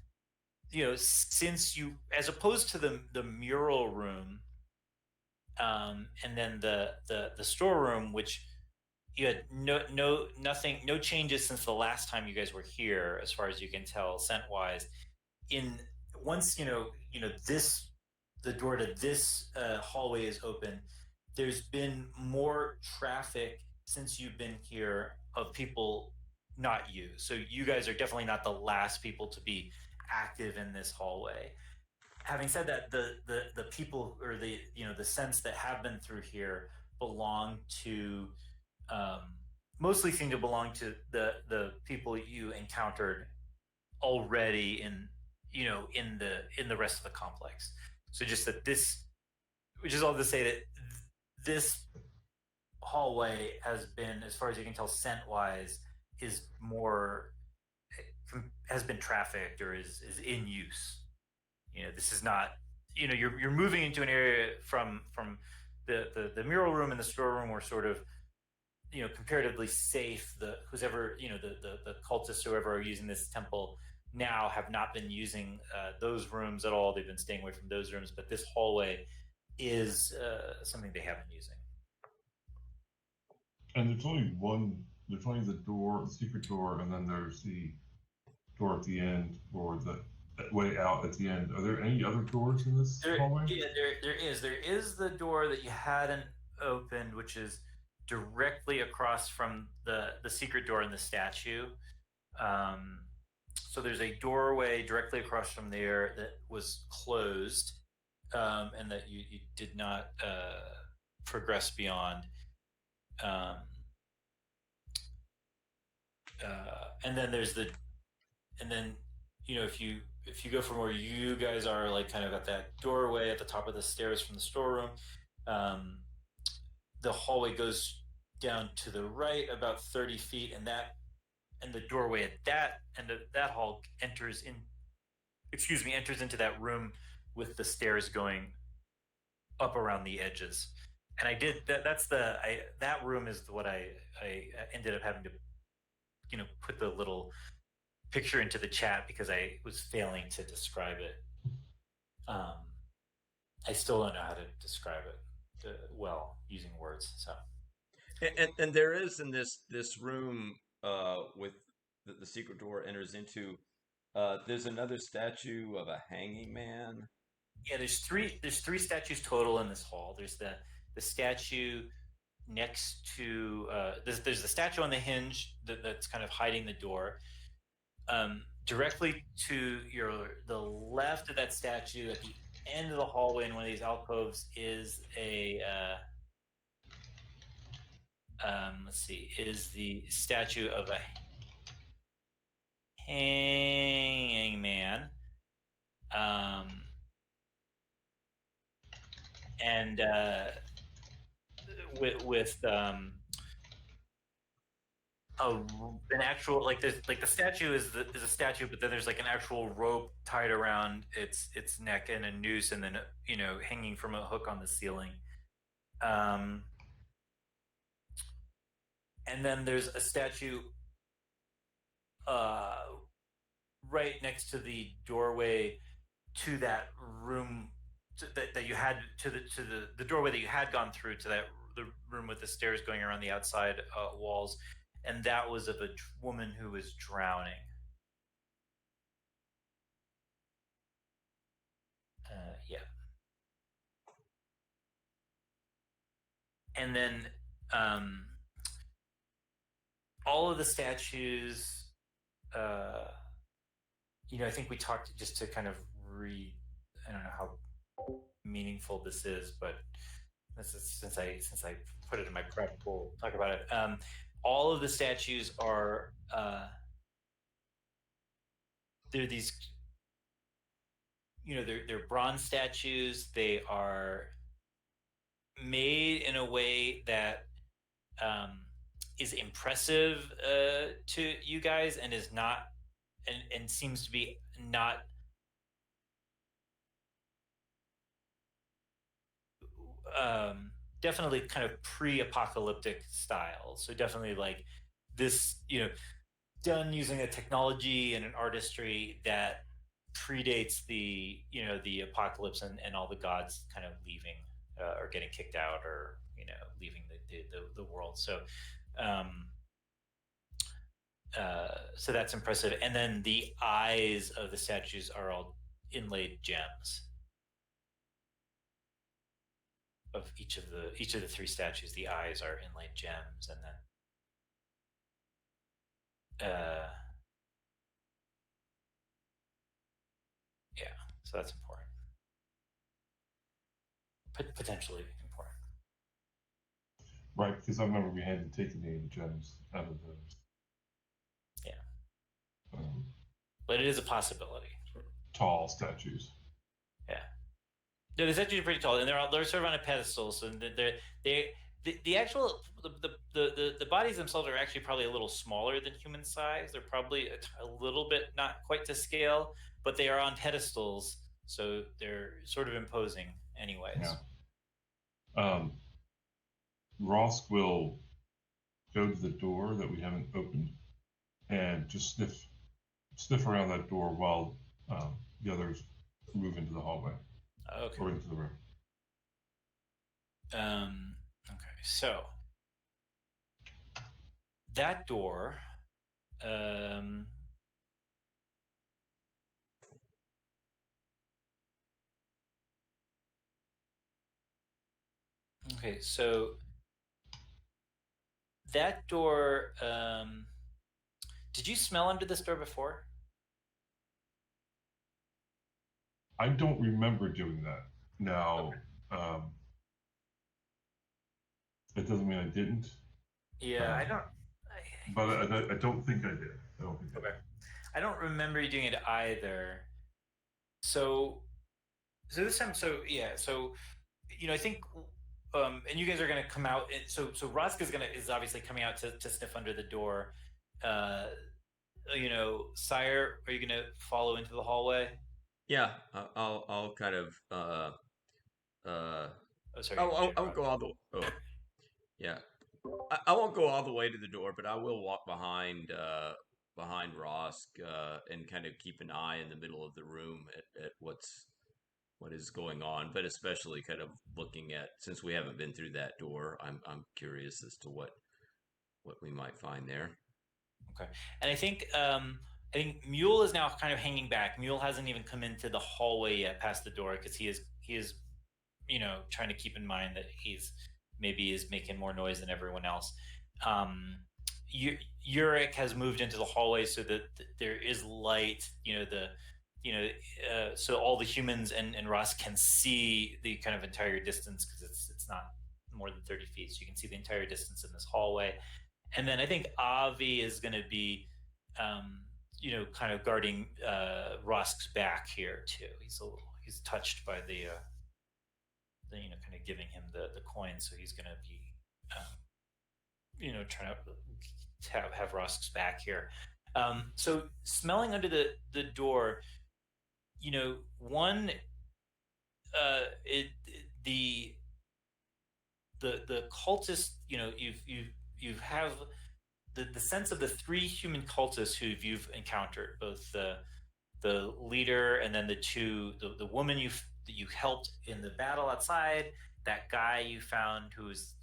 since you, as opposed to the mural room, and then the storeroom, which you had no changes since the last time you guys were here, as far as you can tell, scent wise. Once this the door to this hallway is open, there's been more traffic since you've been here of people, not you. So you guys are definitely not the last people to be active in this hallway. Having said that, the people, or the scents that have been through here belong to mostly seem to belong to the people you encountered already in the rest of the complex. So just that this, which is all to say that this hallway has been, as far as you can tell, scent wise, has been trafficked or is in use. This is not. You're moving into an area from the mural room and the storeroom were sort of comparatively safe. The cultists, whoever are using this temple now, have not been using those rooms at all. They've been staying away from those rooms, but this hallway is something they have been using. And there's only one. There's only the door, the secret door, and then there's the door at the end for the way out at the end. Are there any other doors in this hallway? Yeah, there is. There is the door that you hadn't opened, which is directly across from the secret door in the statue. So there's a doorway directly across from there that was closed, and that you did not progress beyond. And then there's and then if you go from where you guys are, like kind of at that doorway at the top of the stairs from the storeroom, the hallway goes down to the right about 30 feet, and the doorway at that end of that hall enters into that room with the stairs going up around the edges. And I did that. That room is what I ended up having to put the little picture into the chat because I was failing to describe it. I still don't know how to describe it well using words. So, and there is in this room with the secret door enters into. There's another statue of a hanging man. Yeah, there's three statues total in this hall. There's the statue next to there's the statue on the hinge that's kind of hiding the door. Directly to the left of that statue, at the end of the hallway in one of these alcoves, is a is the statue of a hanging man. And with an actual, like, there's like the statue is a statue, but then there's like an actual rope tied around its neck and a noose, and then hanging from a hook on the ceiling. And then there's a statue right next to the doorway to that room that you had to the doorway that you had gone through to the room with the stairs going around the outside walls, and that was of a woman who was drowning. Yeah. And then all of the statues, I think we talked, just to kind of I don't know how meaningful this is, but this is, since I put it in my prep, we'll talk about it. All of the statues are they're these, they're bronze statues. They are made in a way that is impressive to you guys, and is not, and seems to be not definitely kind of pre-apocalyptic style. So definitely like this, done using a technology and an artistry that predates the the apocalypse and all the gods kind of leaving or getting kicked out, or leaving the world. So so that's impressive. And then the eyes of the statues are all inlaid gems. Of each of the three statues, the eyes are inlaid gems. And then yeah, so that's important. Potentially important. Right, because I remember we hadn't taken any gems out of those. Yeah. But it is a possibility. Tall statues. Yeah. No, the statues are pretty tall, and they're sort of on a pedestal. So the actual the bodies themselves are actually probably a little smaller than human size. They're probably a little bit not quite to scale, but they are on pedestals, so they're sort of imposing, anyways. Yeah. Wrosk will go to the door that we haven't opened and just sniff around that door while the others move into the hallway. Okay. Or into the room. Okay, so that door, Okay, so that door. Did you smell under this door before? I don't remember doing that. Now, it doesn't mean I didn't. Yeah, I don't. But I don't think I did. I don't think I Okay. did. I don't remember you doing it either. So this time, I think, and you guys are gonna come out. So Rosk is obviously coming out to sniff under the door. Cyir, are you gonna follow into the hallway? Yeah, I'll kind of Oh, sorry. I'll go all the yeah. I won't go all the way to the door, but I will walk behind Rosk and kind of keep an eye in the middle of the room at what is going on, but especially kind of looking at, since we haven't been through that door, I'm curious as to what we might find there. Okay, and I think Mule is now kind of hanging back. Mule hasn't even come into the hallway yet, past the door, because he is trying to keep in mind that maybe is making more noise than everyone else. Uric has moved into the hallway so that there is light. So all the humans and Ross can see the kind of entire distance, because it's not more than 30 feet, so you can see the entire distance in this hallway. And then I think Avi is going to be, kind of guarding Rosk's back here too. He's touched by the kind of giving him the coin, so he's going to be, trying to have Rosk's back here. So smelling under the door, one, the cultist, you have the sense of the three human cultists who you've encountered, both the leader and then the woman that you helped in the battle outside, that guy you found who was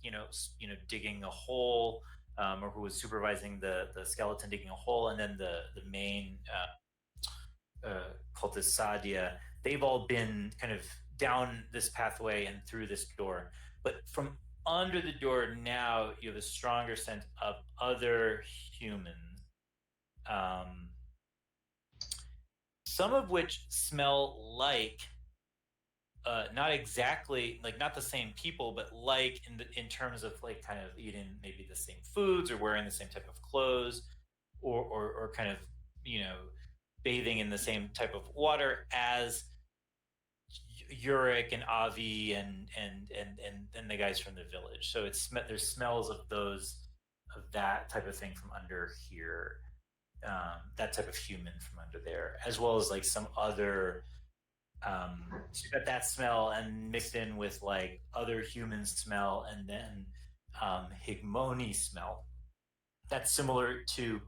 digging a hole, or who was supervising the skeleton digging a hole, and then the main cultist Sadia. They've all been kind of down this pathway and through this door, but from under the door now you have a stronger sense of other humans, some of which smell like, not exactly like, not the same people, but like in terms of like kind of eating maybe the same foods or wearing the same type of clothes, or kind of bathing in the same type of water as Uric and Avi and the guys from the village. So there's smells of that type of thing from under here, that type of human from under there, as well as like some other, so you got that smell and mixed in with like other human smell, and then Higmoni smell. That's similar to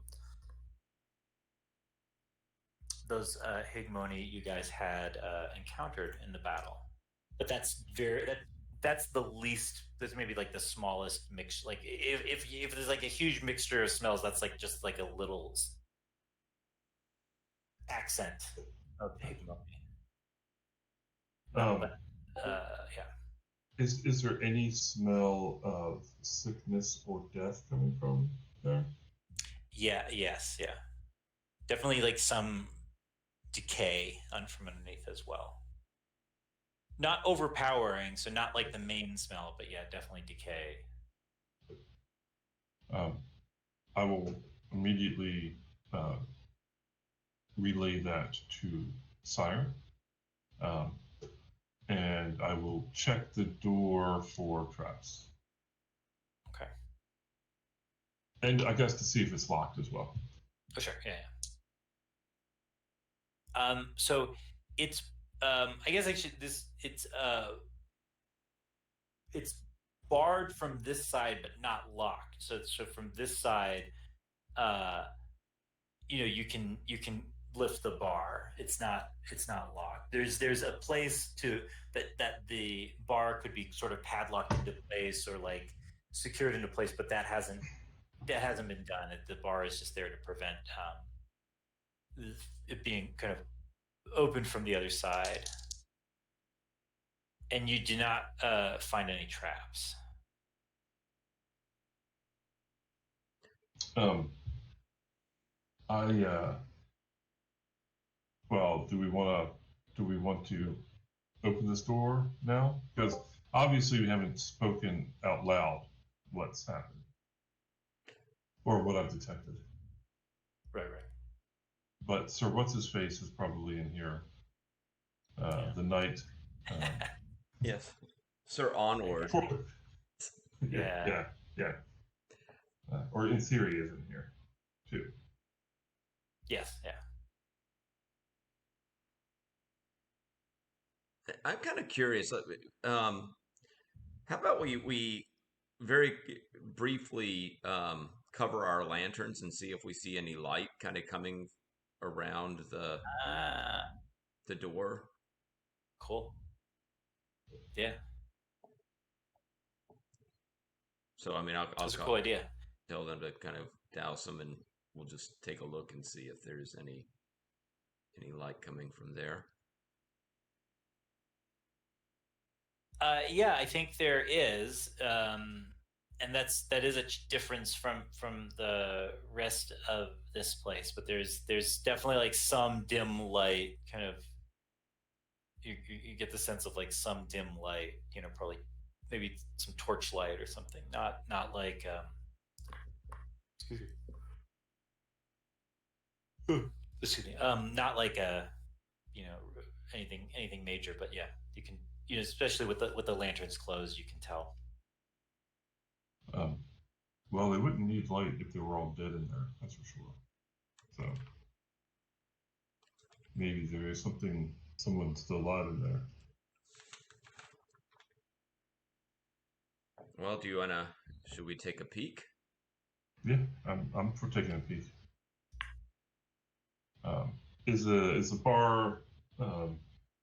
those Higmoni you guys had encountered in the battle, but that's the least. That's maybe like the smallest mix. Like if there's like a huge mixture of smells, that's like just like a little accent of Higmoni. Yeah. Is there any smell of sickness or death coming from there? Yeah. Yes. Yeah. Definitely like some decay from underneath as well. Not overpowering, so not like the main smell, but yeah, definitely decay. I will immediately relay that to Cyir, and I will check the door for traps. Okay. And I guess to see if it's locked as well. Oh, sure. Yeah. So it's, I guess actually it's barred from this side, but not locked. So from this side, you can lift the bar. It's not locked. There's a place that the bar could be sort of padlocked into place or like secured into place, but that hasn't been done. The bar is just there to prevent it being kind of open from the other side. and you do not find any traps. Well, do we want to open this door now? Because obviously we haven't spoken out loud what's happened or what I've detected. Right. But Sir What's His Face is probably in here. Yeah. The knight. Yes, Sir Onward. Yeah. Or in theory is in here too. Yes. Yeah. I'm kind of curious. How about we very briefly cover our lanterns and see if we see any light kind of coming around the door? Cool. Yeah. So I mean, I'll That's a cool idea. tell them to kind of douse them, and we'll just take a look and see if there's any light coming from there. Yeah, I think there is, and that is a difference from the rest of this place. But there's definitely like some dim light, kind of. You get the sense of like some dim light, probably maybe some torchlight or something. Not like excuse me. Excuse me. Not like a anything major, but yeah, you can especially with the lanterns closed, you can tell. Well, they wouldn't need light if they were all dead in there. That's for sure. So maybe there is someone still alive in there. Well, should we take a peek? Yeah, I'm for taking a peek. Is the bar?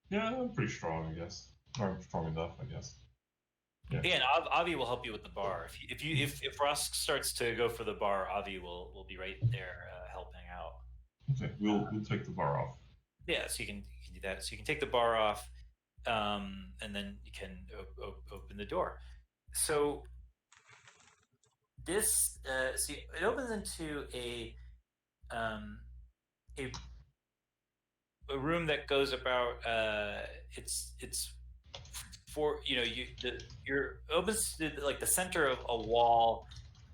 Yeah, I'm pretty strong, I guess. Or strong enough, I guess. Yeah, and Avi will help you with the bar. If Wrosk starts to go for the bar, Avi will be right there helping out. Okay, we'll take the bar off. Yeah, so you can do that. So you can take the bar off, and then you can open the door. So this see, it opens into a room that goes about it's for you're opens to like the center of a wall,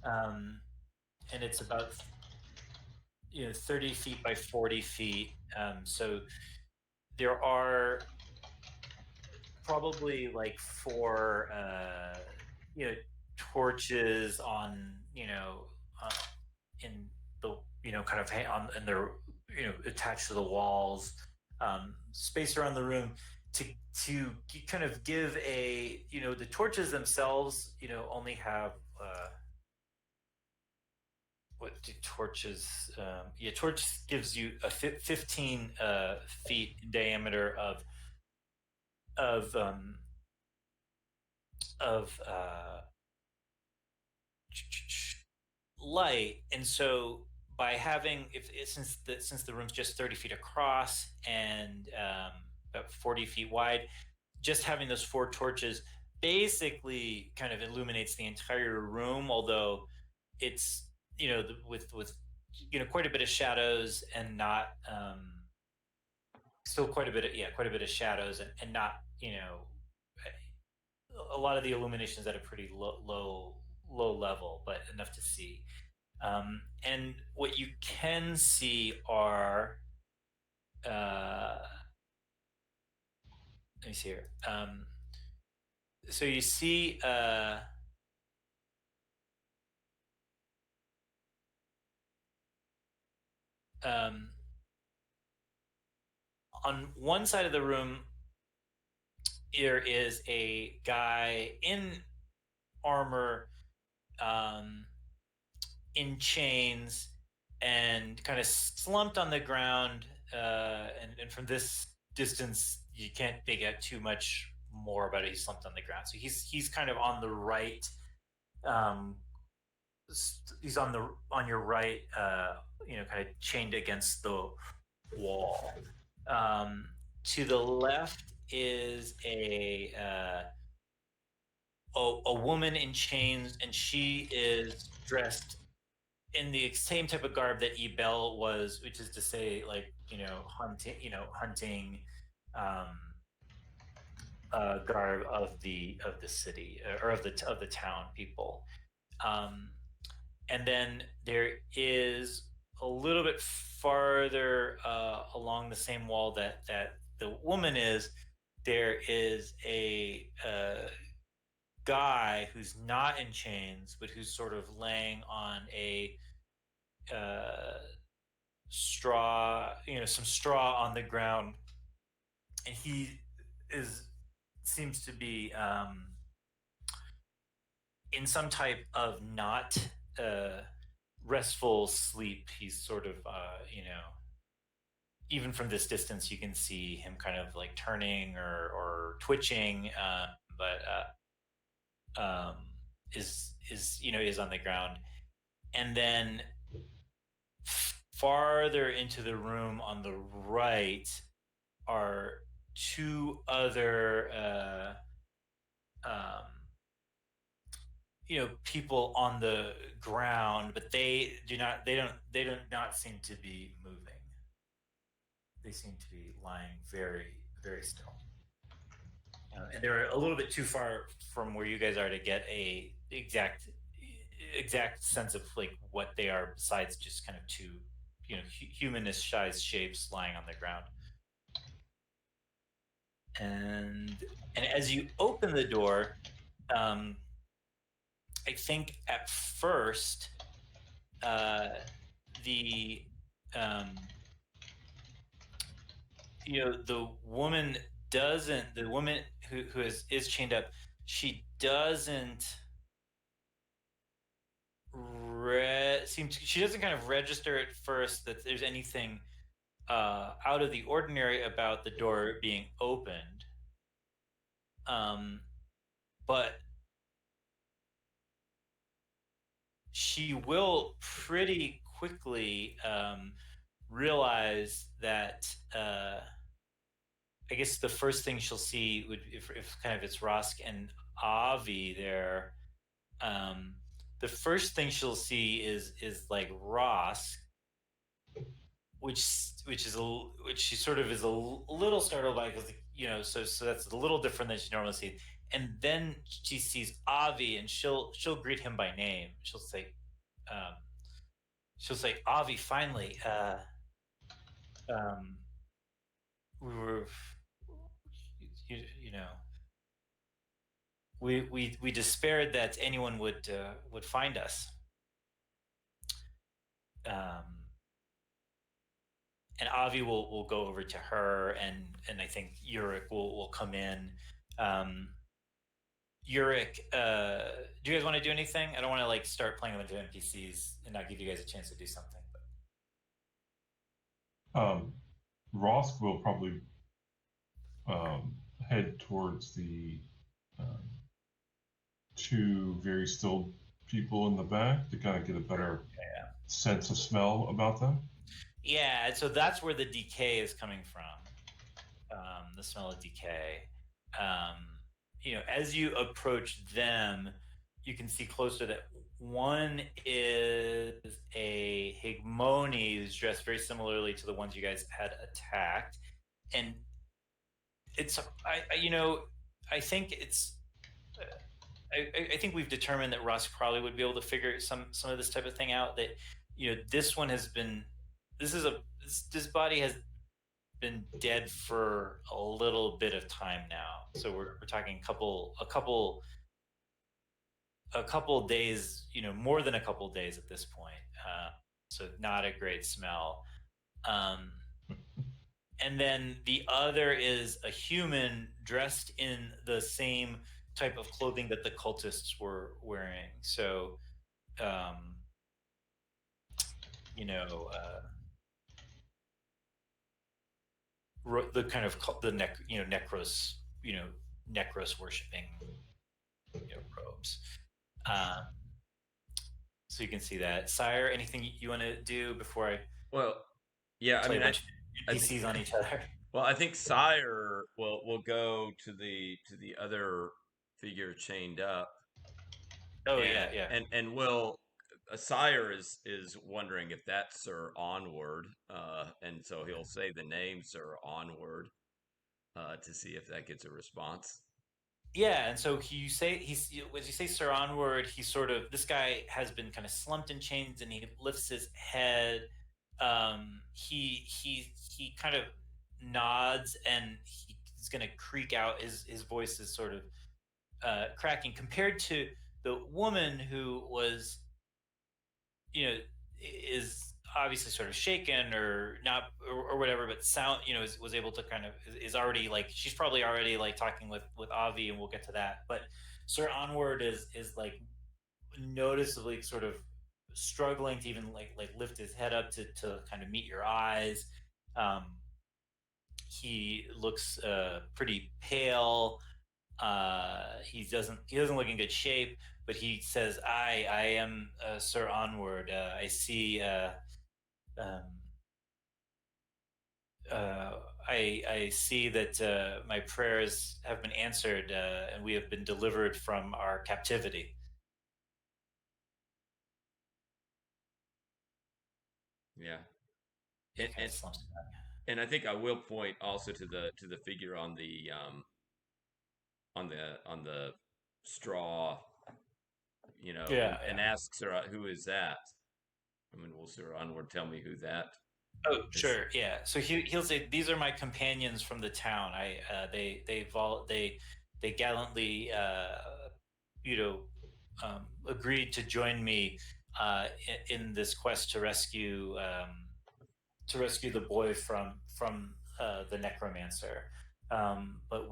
and it's about 30 feet by 40 feet. So there are probably like four torches on in the kind of on and they're attached to the walls, space around the room to kind of give a the torches themselves only have what do torches torch gives you a 15 feet in diameter of light. And so by having since the room's just 30 feet across and about 40 feet wide, just having those four torches basically kind of illuminates the entire room, although it's with quite a bit of shadows and not still quite a bit of shadows and not a lot of the illuminations at a pretty low level, but enough to see. And what you can see are let me see here. So you see on one side of the room there is a guy in armor, in chains, and kind of slumped on the ground. And from this distance, you can't make out too much more about it. He's slumped on the ground, so he's kind of on the right. He's on your right, kind of chained against the wall. To the left is a woman in chains, and she is dressed in the same type of garb that Ebel was, which is to say, like, hunting, um, garb of the city, or of the town people. And then there is a little bit farther along the same wall that the woman is. There is a guy who's not in chains, but who's sort of laying on a straw, some straw on the ground, and he seems to be in some type of not restful sleep. He's sort of, even from this distance, you can see him kind of like turning or twitching, but is on the ground. And then farther into the room on the right are two other people on the ground, but they do not seem to be moving. They seem to be lying very, very still. And they're a little bit too far from where you guys are to get a exact sense of like what they are, besides just kind of two, humanish sized shapes lying on the ground. And as you open the door, I think at first, the woman doesn't. The woman who is chained up, she doesn't she doesn't kind of register at first that there's anything out of the ordinary about the door being opened. But she will pretty quickly realize that I guess the first thing she'll see would, if kind of it's Wrosk and Avi there, the first thing she'll see is like Wrosk, which she sort of is a little startled by, because so that's a little different than she normally sees. And then she sees Avi, and she'll greet him by name. She'll say, Avi, finally. We were, we despaired that anyone would find us. And Avi will go over to her, and I think Yurik will come in. Yurik, do you guys want to do anything? I don't want to like start playing a bunch of NPCs and not give you guys a chance to do something. But Rosk will probably head towards the two very still people in the back to kind of get a better sense of smell about them. Yeah, so that's where the decay is coming from. The smell of decay. As you approach them, you can see closer that one is a Higmoni who's dressed very similarly to the ones you guys had attacked, and I think it's. I think we've determined that Russ probably would be able to figure some of this type of thing out. That this one has been. This body has been dead for a little bit of time now. So we're talking a couple days, more than a couple days at this point. So not a great smell. And then the other is a human dressed in the same type of clothing that the cultists were wearing. So, the kind of the Necros, Necros worshiping, robes. So you can see that. Cyir, anything you want to do before I? Well, yeah, play a bunch of NPCs on each other? Well, I think Cyir will go to the other figure chained up, Oh yeah, yeah. and will Cyir is wondering if that's Sir Onward, and so he'll say the name Sir Onward to see if that gets a response. Yeah, and so as you say Sir Onward, he sort of this guy has been kind of slumped in chains, and he lifts his head. He kind of nods, and he's going to creak out. His voice is sort of cracking compared to the woman who was, is obviously sort of shaken or not or whatever, but sound, was able to kind of is already like she's probably already like talking with Avi, and we'll get to that. But Sir Onward is like noticeably sort of struggling to even like lift his head up to kind of meet your eyes. Um, he looks pretty pale. He doesn't look in good shape, but he says, I am Sir Onward. I see. Um, uh, I see that my prayers have been answered, and we have been delivered from our captivity. Yeah, He and kind and of slumps back. and I think I will point also to the figure on the straw, Yeah, and yeah. asks her who is that. I mean, will Sir Onward tell me who that Oh, is? sure. Yeah. So he'll say, "These are my companions from the town. They gallantly you know agreed to join me in this quest to rescue the boy from the Necromancer. But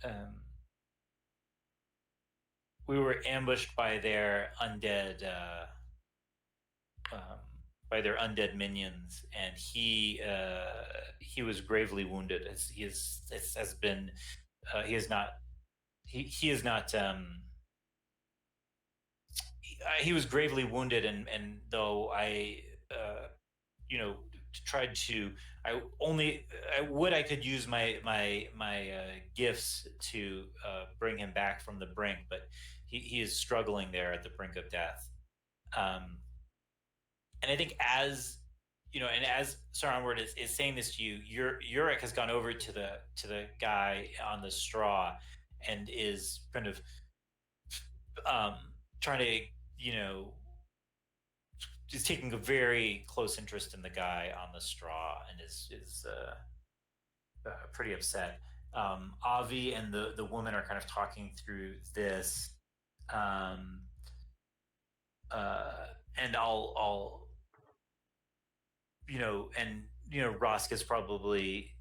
um, we were ambushed um, by their undead minions, and he was gravely wounded. Has been he is not he was gravely wounded, and though uh, you know tried to I could use my gifts to bring him back from the brink, but he is struggling there at the brink of death. um, and I think and as Sir Onward is saying this to you, Urek has gone over to the guy on the straw and is kind of um, trying to, is taking a very close interest in the guy on the straw, and is pretty upset. Avi and the woman are kind of talking through this, um, and I'll Rosk is probably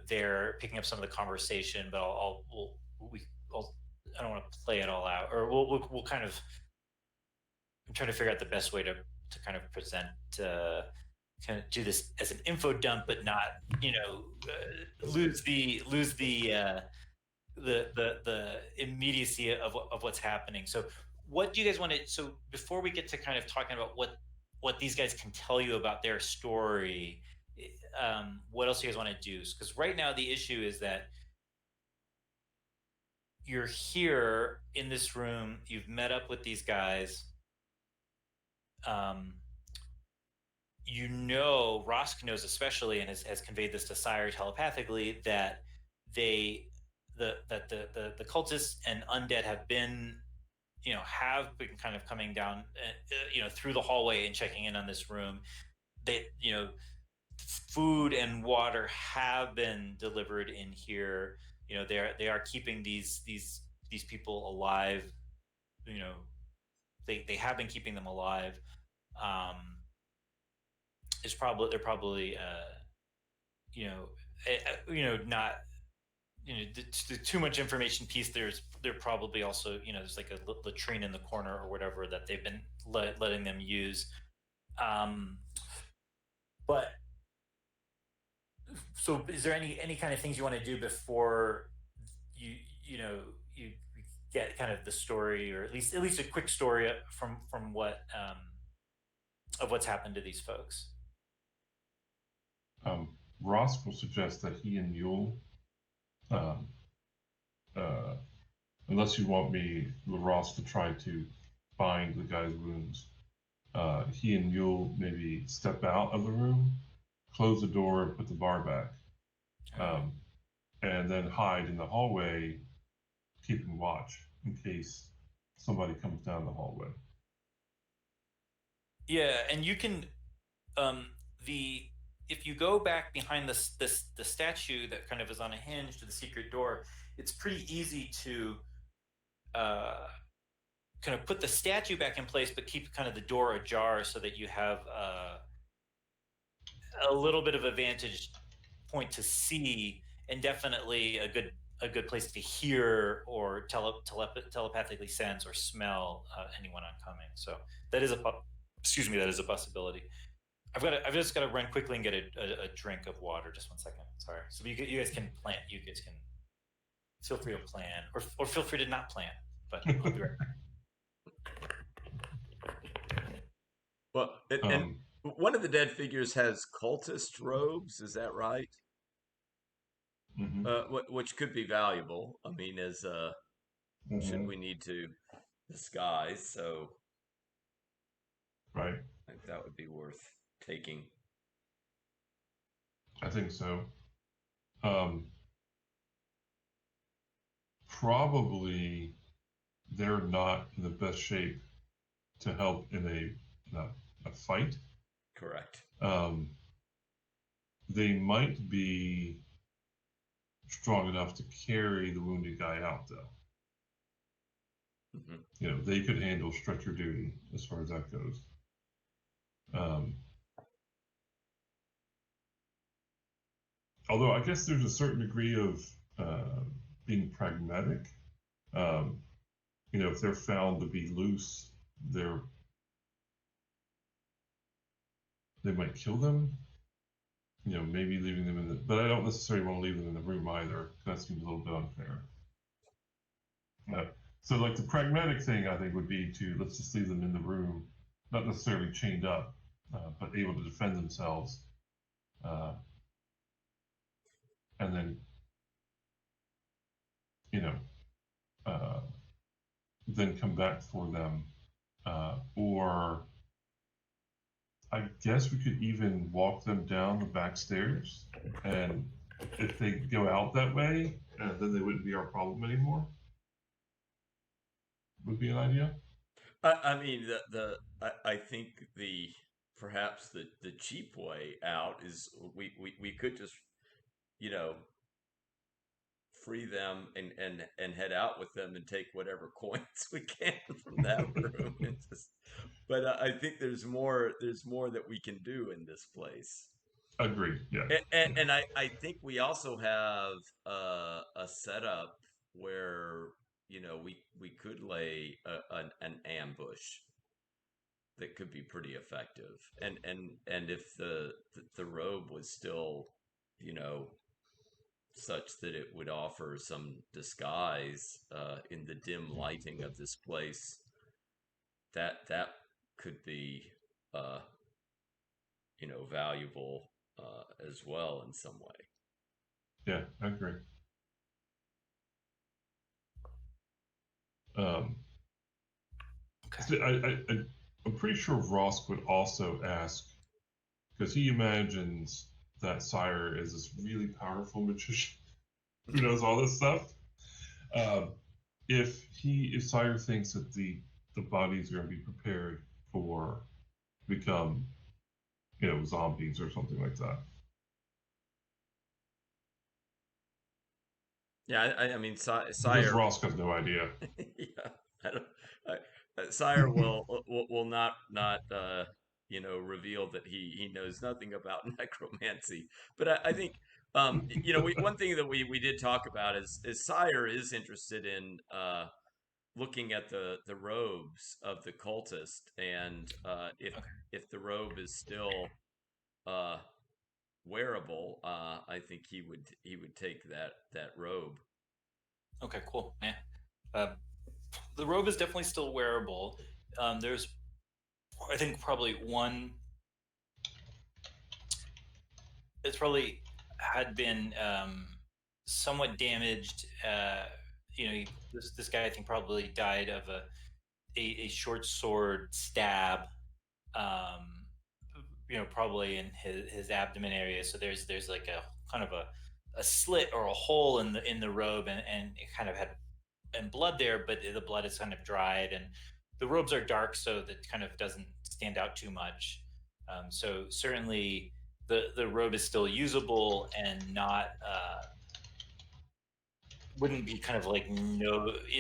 there picking up some of the conversation, but I'll I don't want to play it all out, or we'll kind of I'm trying to figure out the best way to kind of present, kind of do this as an info dump, but not lose the immediacy of what's happening. So what do you guys want to? So before we get to kind of talking about what these guys can tell you about their story, what else do you guys want to do? Because right now the issue is that you're here in this room, you've met up with these guys. um, Rosk knows especially, and has conveyed this to Cyir telepathically, that the cultists and undead have been kind of coming down, through the hallway and checking in on this room. They, food and water have been delivered in here. They are keeping these people alive. You know, they have been keeping them alive. Um, they're probably not the too much information piece. They're probably also, there's like a latrine in the corner or whatever that they've been letting them use. But so is there any kind of things you want to do before you you know you get kind of the story, or at least a quick story from what of what's happened to these folks? Um, Rosk will suggest that he and Yule, um, uh, unless you want me, Rosk, to try to find the guy's wounds, he and Yule maybe step out of the room, close the door, put the bar back, and then hide in the hallway, keeping watch in case somebody comes down the hallway. Yeah, and you can the if you go back behind the statue that kind of is on a hinge to the secret door, it's pretty easy to kind of put the statue back in place, but keep kind of the door ajar so that you have a little bit of a vantage point to see, and definitely a good place to hear or telepathically sense or smell anyone oncoming. So that is that is a possibility. I've just got to run quickly and get a drink of water. Just 1 second. Sorry. So you guys can plan. You guys can feel free to plan, or feel free to not plan. But I'll be right back. Well, and one of the dead figures has cultist robes. Is that right? Mm-hmm. Which could be valuable. I mean, as should we need to disguise, so right. I think that would be worth taking. I think so. Probably they're not in the best shape to help in a fight. Correct. They might be strong enough to carry the wounded guy out, though. Mm-hmm. You know, they could handle stretcher duty as far as that goes. Although I guess there's a certain degree of being pragmatic. You know, if they're found to be loose, they might kill them. You know, maybe leaving them in the, but I don't necessarily want to leave them in the room either. That seems a little bit unfair. So like the pragmatic thing, I think, would be to let's just leave them in the room, not necessarily chained up, but able to defend themselves, and then, you know, then come back for them, or I guess we could even walk them down the back stairs, and if they go out that way, then they wouldn't be our problem anymore. Would be an idea. I mean, I think perhaps the cheap way out is we could just, you know, free them and head out with them and take whatever coins we can from that room. But I think there's more that we can do in this place. Agreed. Yeah. And I think we also have a setup where, you know, we could lay an ambush that could be pretty effective. And if the robe was still, you know, such that it would offer some disguise in the dim lighting of this place, that could be you know, valuable as well in some way. Yeah, I agree. Okay. I'm pretty sure Rosk would also ask, because he imagines that Cyir is this really powerful magician who knows all this stuff. If Cyir thinks that the bodies are going to be prepared for become, you know, zombies or something like that. Yeah, I mean, Cyir. Because Rosk has no idea. Yeah, Cyir will not you know, reveal that he knows nothing about necromancy. But I think you know, one thing that we did talk about is Cyir is interested in looking at the robes of the cultist, and if the robe is still wearable, I think he would take that robe. Okay, cool. Yeah. The robe is definitely still wearable. There's, I think, probably one. It's probably had been somewhat damaged. This guy, I think, probably died of a short sword stab. Probably in his abdomen area. So there's like a kind of a slit or a hole in the robe, and it kind of had and blood there, but the blood is kind of dried, and the robes are dark, so that kind of doesn't stand out too much. So certainly the robe is still usable and not wouldn't be kind of like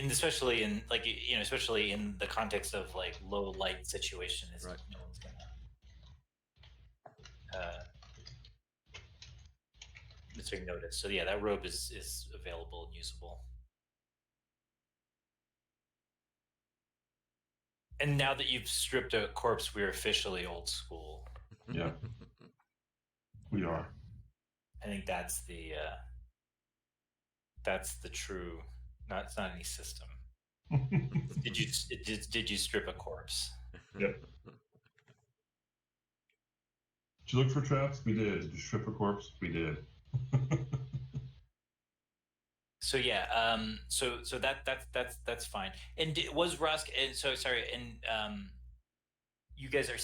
especially in like especially in the context of like low light situation is Right. no one's gonna necessarily notice. So yeah, that robe is available and usable. And now that you've stripped a corpse, we're officially old school. Yeah, we are. I think that's the true. It's not any system. Did you strip a corpse? Yep. Did you look for traps? We did. Did you strip a corpse? We did. So yeah, so that's fine. And was Rusk? And so sorry. And you guys are,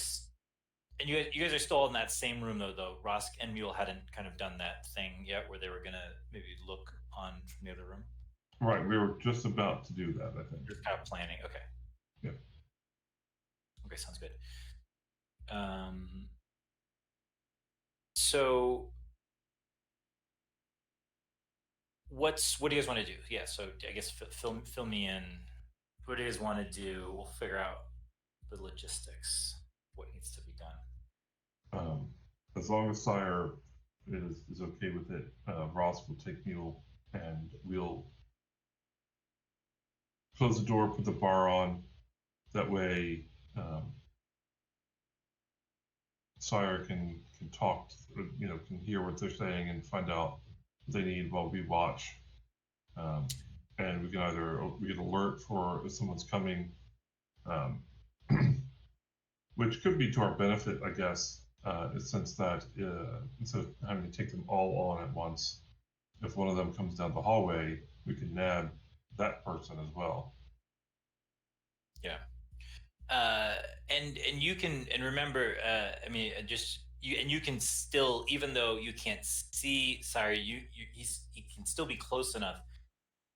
and you guys are still in that same room though. Rusk and Mule hadn't kind of done that thing yet, where they were gonna maybe look on from the other room. Right, we were just about to do that, I think. Just kind of planning. Okay. Yep. Okay, sounds good. So what do you guys want to do? Yeah, so I guess fill me in. What do you guys want to do? We'll figure out the logistics. What needs to be done? As long as Cyir is okay with it, Ross will take Mule and we'll close the door, put the bar on. That way, Cyir can talk, can hear what they're saying and find out what they need while we watch. And we can alert for if someone's coming, which could be to our benefit, I guess, in the sense that instead of having to take them all on at once, if one of them comes down the hallway, we can nab that person as well. Yeah. And you can, and remember, you can still, even though you can't see Cyir, he can still be close enough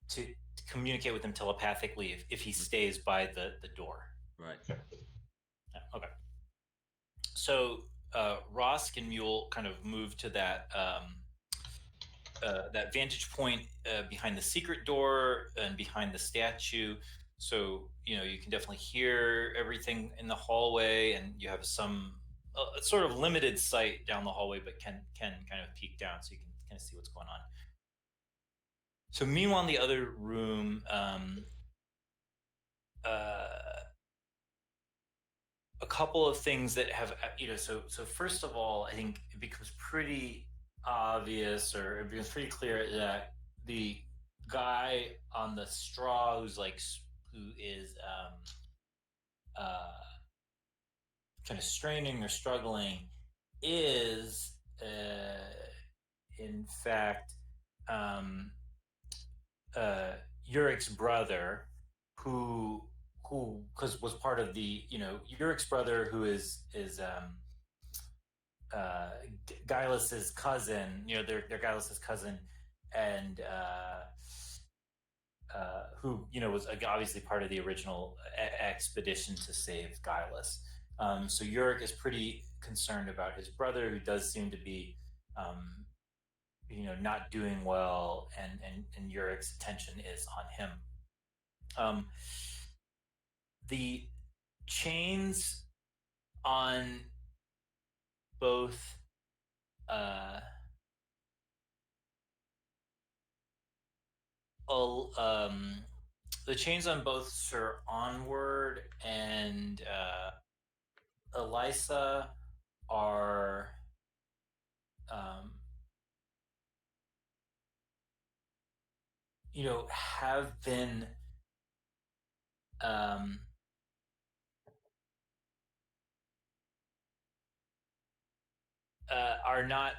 to communicate with him telepathically if he stays by the door. Right. Okay. Yeah, okay. So Rosk and Mule kind of move to that that vantage point behind the secret door and behind the statue. So you can definitely hear everything in the hallway, and you have some sort of limited sight down the hallway, but can kind of peek down so you can kind of see what's going on. So meanwhile, in the other room, a couple of things that have so first of all, I think it becomes pretty obvious, or it becomes pretty clear that the guy on the straw who is kind of straining or struggling is in fact Urik's brother, who because was part of the Urik's brother, who is Guilus's cousin. They're Guilus's cousin, and who was obviously part of the original expedition to save Guilus. So Urik is pretty concerned about his brother, who does seem to be not doing well, and Urik's attention is on him. The chains on both the chains on both Sir Onward and Elisa are have been are not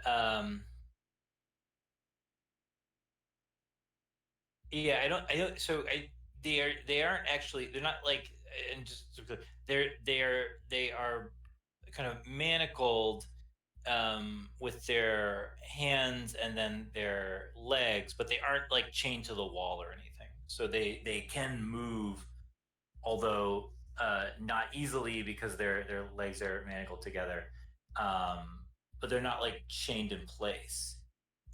Yeah, I don't. So they aren't actually. They're not like. And just they are kind of manacled with their hands and then their legs, but they aren't like chained to the wall or anything. So they can move, although not easily because their legs are manacled together. Um, but they're not like chained in place.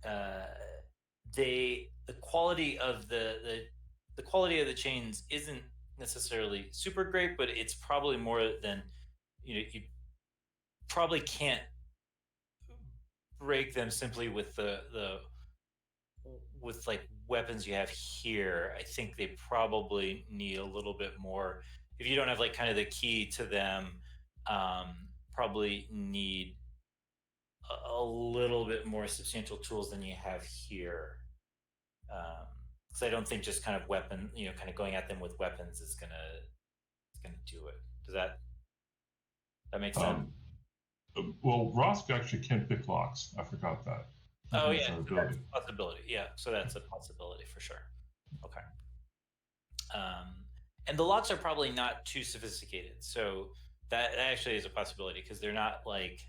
Uh, the quality of the quality of the chains isn't necessarily super great, but it's probably more than you probably can't break them simply with the with like weapons you have here. I think they probably need a little bit more. If you don't have like kind of the key to them, um, probably need a little bit more substantial tools than you have here. Because I don't think just kind of weapon, kind of going at them with weapons is gonna do it. Does that make sense? Well, Rosk actually can pick locks. I forgot that. He Oh has yeah, that so that's ability. a possibility. Yeah, so that's a possibility for sure. Okay. And the locks are probably not too sophisticated, so that actually is a possibility because they're not like,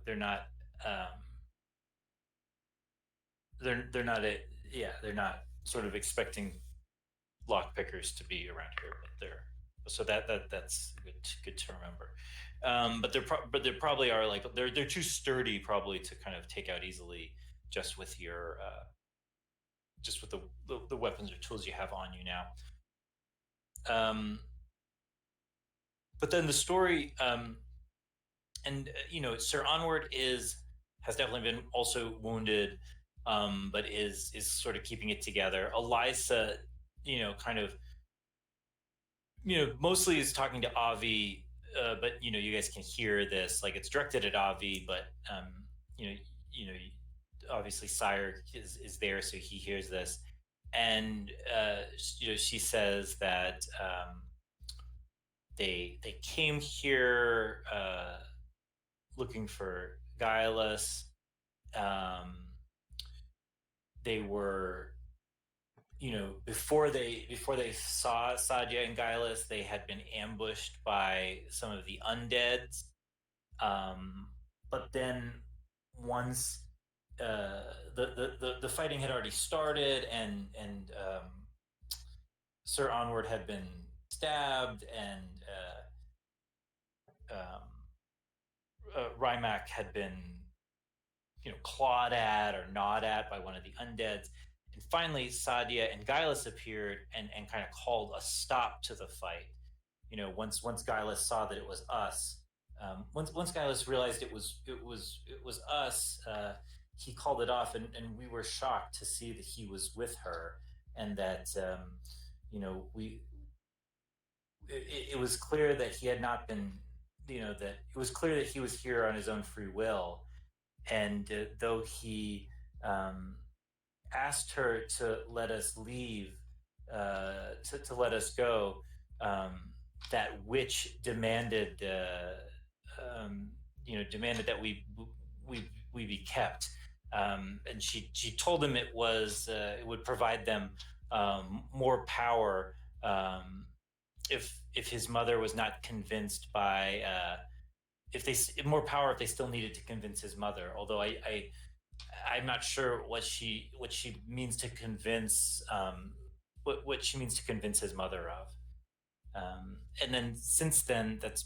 they're not, um, they're not they're not sort of expecting lock pickers to be around here, but they're so that's good to remember. But they probably are like they're too sturdy probably to kind of take out easily just with your just with the weapons or tools you have on you now. But then the story, and Sir Onward has definitely been also wounded, but is sort of keeping it together. Eliza, kind of, mostly is talking to Avi, but you guys can hear this, like it's directed at Avi, but you know, you know, obviously Cyir is there, so he hears this, and she says that they came here looking for Guileless. Um, they were, before they saw Sadia and Guileless, they had been ambushed by some of the undeads. But then once the fighting had already started, and Sir Onward had been stabbed, and Rymac had been clawed at or gnawed at by one of the undeads. And finally, Sadia and Guileless appeared and kind of called a stop to the fight. Once Guileless saw that it was us, once Guileless realized it was us, he called it off, and we were shocked to see that he was with her, and that we it was clear that he had not been, that it was clear that he was here on his own free will, and though he asked her to let us leave, to let us go, that witch demanded, demanded that we be kept, and she told him it would provide them more power, if his mother was not convinced by. If they more power if they still needed to convince his mother, although I'm not sure what she means to convince, what she means to convince his mother of. And then since then, that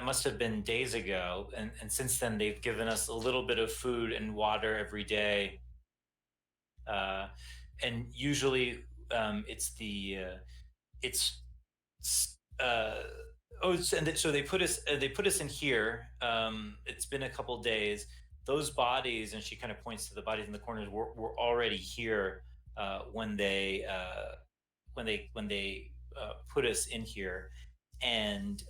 must have been days ago, and since then they've given us a little bit of food and water every day, and usually it's so they put us in here. It's been a couple days. Those bodies, and she kind of points to the bodies in the corners, were already here when they put us in here, and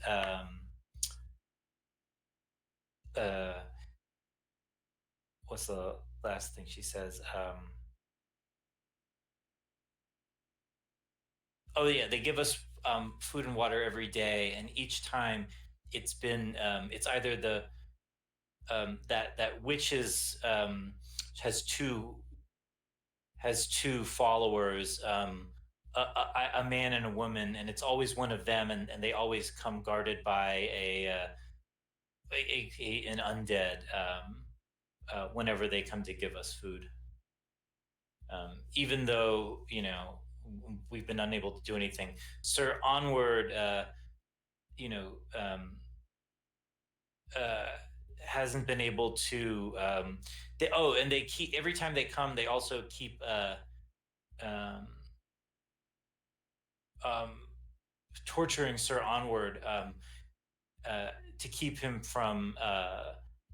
what's the last thing she says? Oh yeah, they give us food and water every day, and each time it's either that witch has has two followers, a man and a woman, and it's always one of them, and they always come guarded by an undead whenever they come to give us food. Even though we've been unable to do anything, Sir Onward, hasn't been able to. And they keep every time they come, they also keep um, um, torturing Sir Onward to keep him from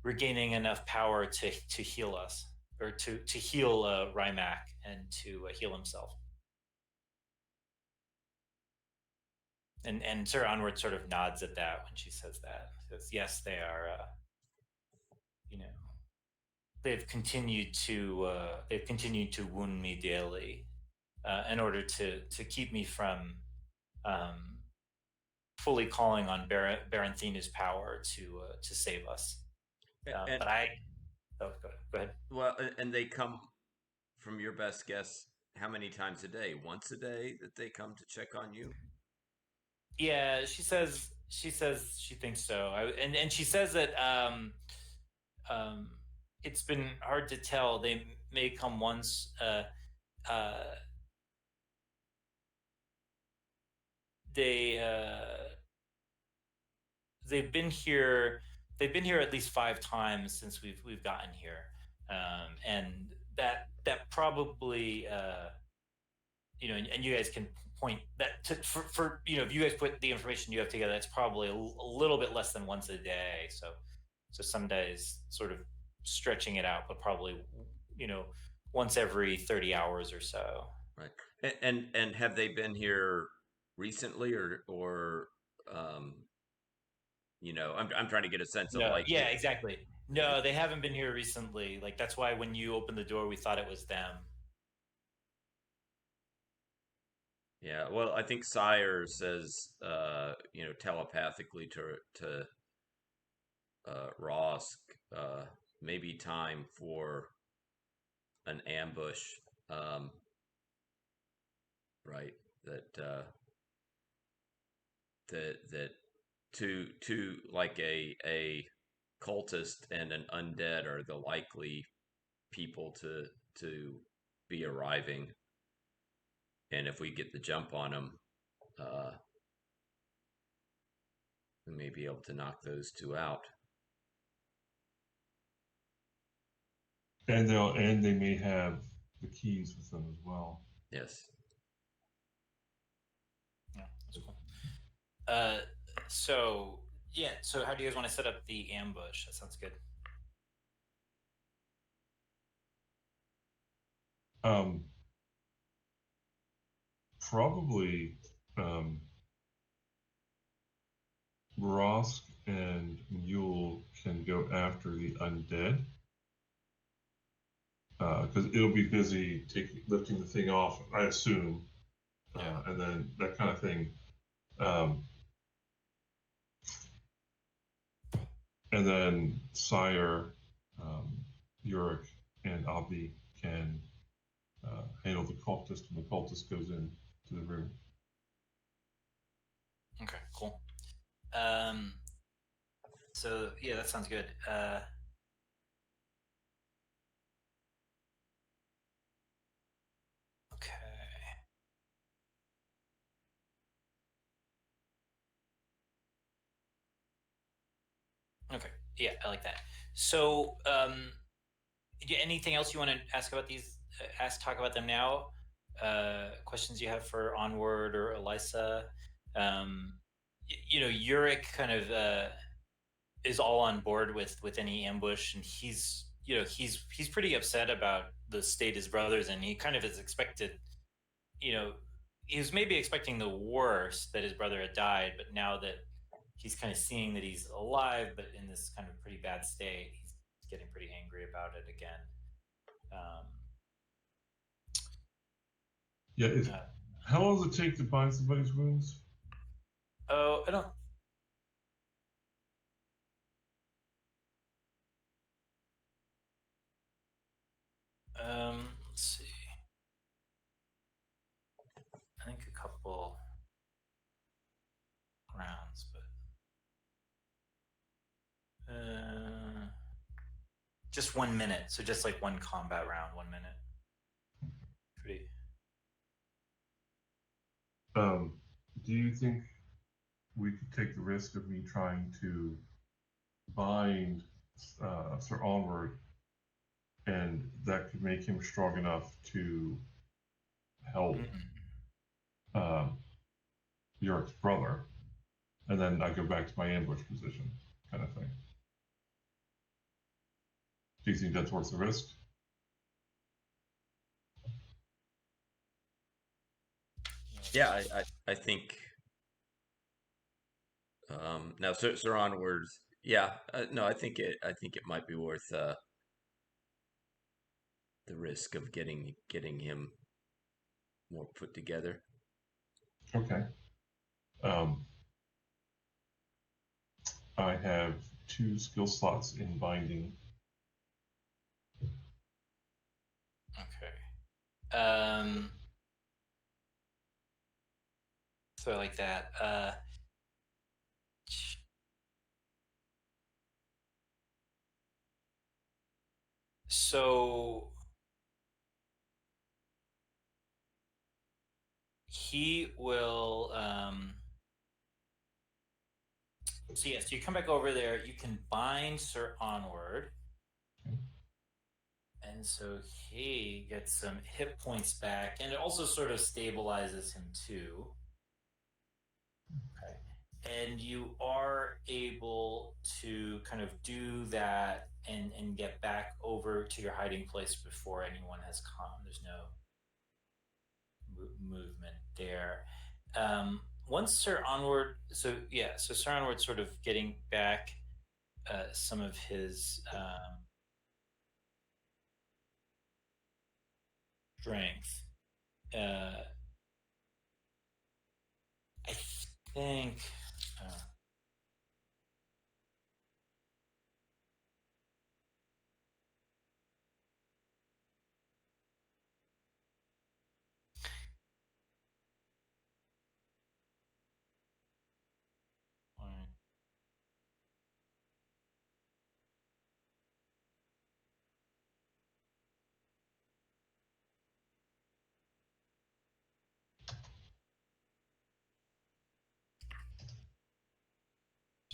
regaining enough power to heal us, or to heal Rymac and to heal himself. And Sir Onward sort of nods at that when she says that. Says, yes, they are. They've continued to wound me daily in order to keep me from fully calling on Baranthina's power to save us. But I. Oh, go ahead. Well, and they come, from your best guess, how many times a day? Once a day that they come to check on you? Yeah, she says she thinks so. And she says that it's been hard to tell. They may come once. Uh, they they've been here. They've been here at least 5 times since we've gotten here, and that probably and you guys can point that for if you guys put the information you have together, that's probably a little bit less than once a day. So some days sort of stretching it out, but probably once every 30 hours or so. Right. And have they been here recently, or I'm trying to get a sense of No, like yeah, exactly. No, they haven't been here recently. Like, that's why when you opened the door, we thought it was them. Yeah, well, I think Cyir says, telepathically to Rosk, maybe time for an ambush, right? That two like a cultist and an undead are the likely people to be arriving, and if we get the jump on them, we may be able to knock those two out. And they may have the keys with them as well. Yes. Yeah, that's cool. So how do you guys want to set up the ambush? That sounds good. Probably Wrosk and Mule can go after the undead, because it'll be busy lifting the thing off, I assume, and then that kind of thing. And then Cyir, Uric, and Abi can handle the cultist when the cultist goes into the room. Okay, cool. So yeah, that sounds good. Okay. Okay. Yeah, I like that. So, anything else you want to ask about these? Talk about them now. Questions you have for Onward or Elisa? Uric kind of is all on board with any ambush, and he's pretty upset about the state his brother's in. He kind of is expected. He was maybe expecting the worst, that his brother had died, but now that he's kind of seeing that he's alive but in this kind of pretty bad state, he's getting pretty angry about it again. How long does it take to bind somebody's wounds? Oh, I don't. Let's see. rounds, but just 1 minute. So just like one combat round, 1 minute. Pretty. Do you think we could take the risk of me trying to bind Sir Onward, and that could make him strong enough to help Yorick's brother, and then I go back to my ambush position, kind of thing? Do you think that's worth the risk? Yeah, I think. Now, Sir Onward, yeah, no, I think it might be worth the risk of getting him more put together. Okay. I have 2 skill slots in binding. Okay. So like that. So he will. So yes, you come back over there. You can bind Sir Onward. And so he gets some hit points back, and it also sort of stabilizes him too. Okay. And you are able to kind of do that and get back over to your hiding place before anyone has come. There's no movement there. Once Sir Onward, so Sir Onward sort of getting back some of his strength. I think.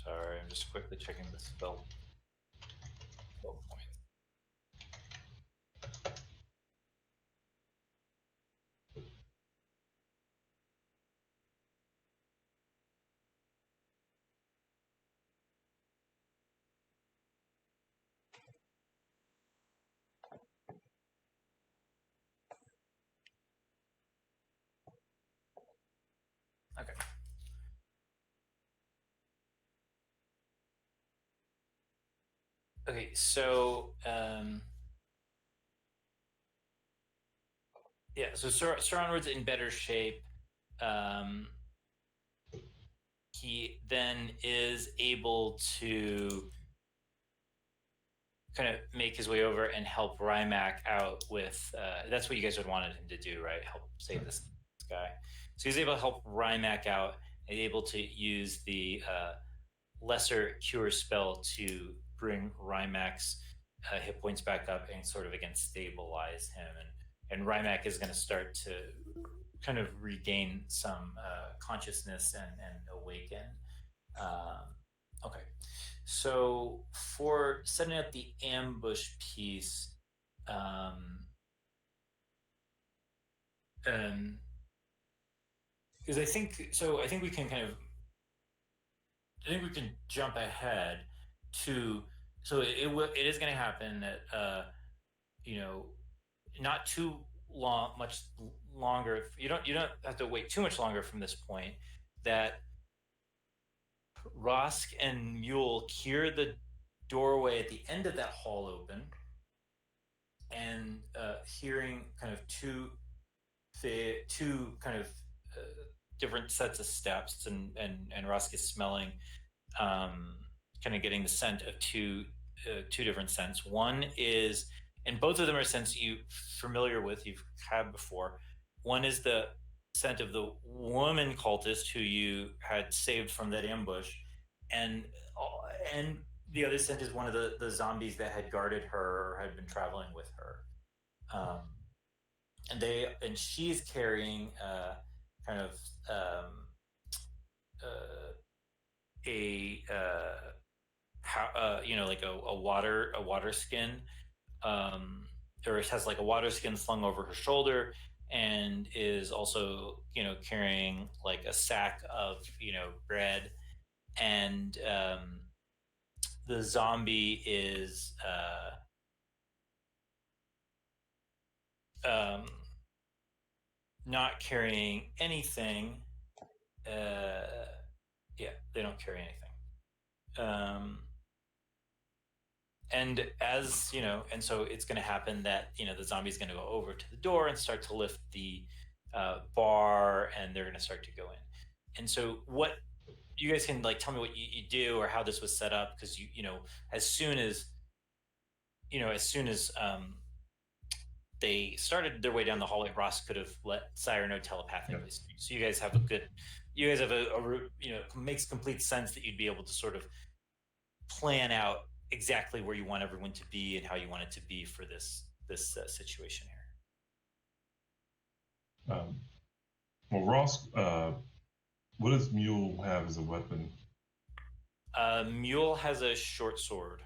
Sorry, I'm just quickly checking the spell point. Okay. Okay, so so Sir Onward's in better shape. He then is able to kind of make his way over and help Rymac out with. That's what you guys would wanted him to do, right? Help save this guy. So he's able to help Rymac out and able to use the lesser cure spell to bring Rymac's hit points back up and sort of again stabilize him. And Rymac is going to start to kind of regain some consciousness and awaken. Okay. So for setting up the ambush piece, because I think we can we can jump ahead to, so it is going to happen that not too much longer. You don't have to wait too much longer from this point. That Wrosk and Mule hear the doorway at the end of that hall open, and hearing kind of two kind of different sets of steps, and Wrosk is smelling, kind of getting the scent of two different scents. One is, and both of them are scents you're familiar with, you've had before. One is the scent of the woman cultist who you had saved from that ambush, and and the other scent is one of the zombies that had guarded her or had been traveling with her. Um, and she's carrying kind of uh, a like a water skin, or it has like a water skin slung over her shoulder, and is also carrying like a sack of bread, and the zombie is um, not carrying anything. Yeah, they don't carry anything. And as and so it's going to happen that the zombie is going to go over to the door and start to lift the bar, and they're going to start to go in. And so what you guys can like tell me what you do or how this was set up, because as soon as they started their way down the hallway, Ross could have let Cyir know telepathically. Yep. So you guys have a makes complete sense that you'd be able to sort of plan out exactly where you want everyone to be and how you want it to be for this situation here. Well, Ross, what does Mule have as a weapon? Mule has a short sword.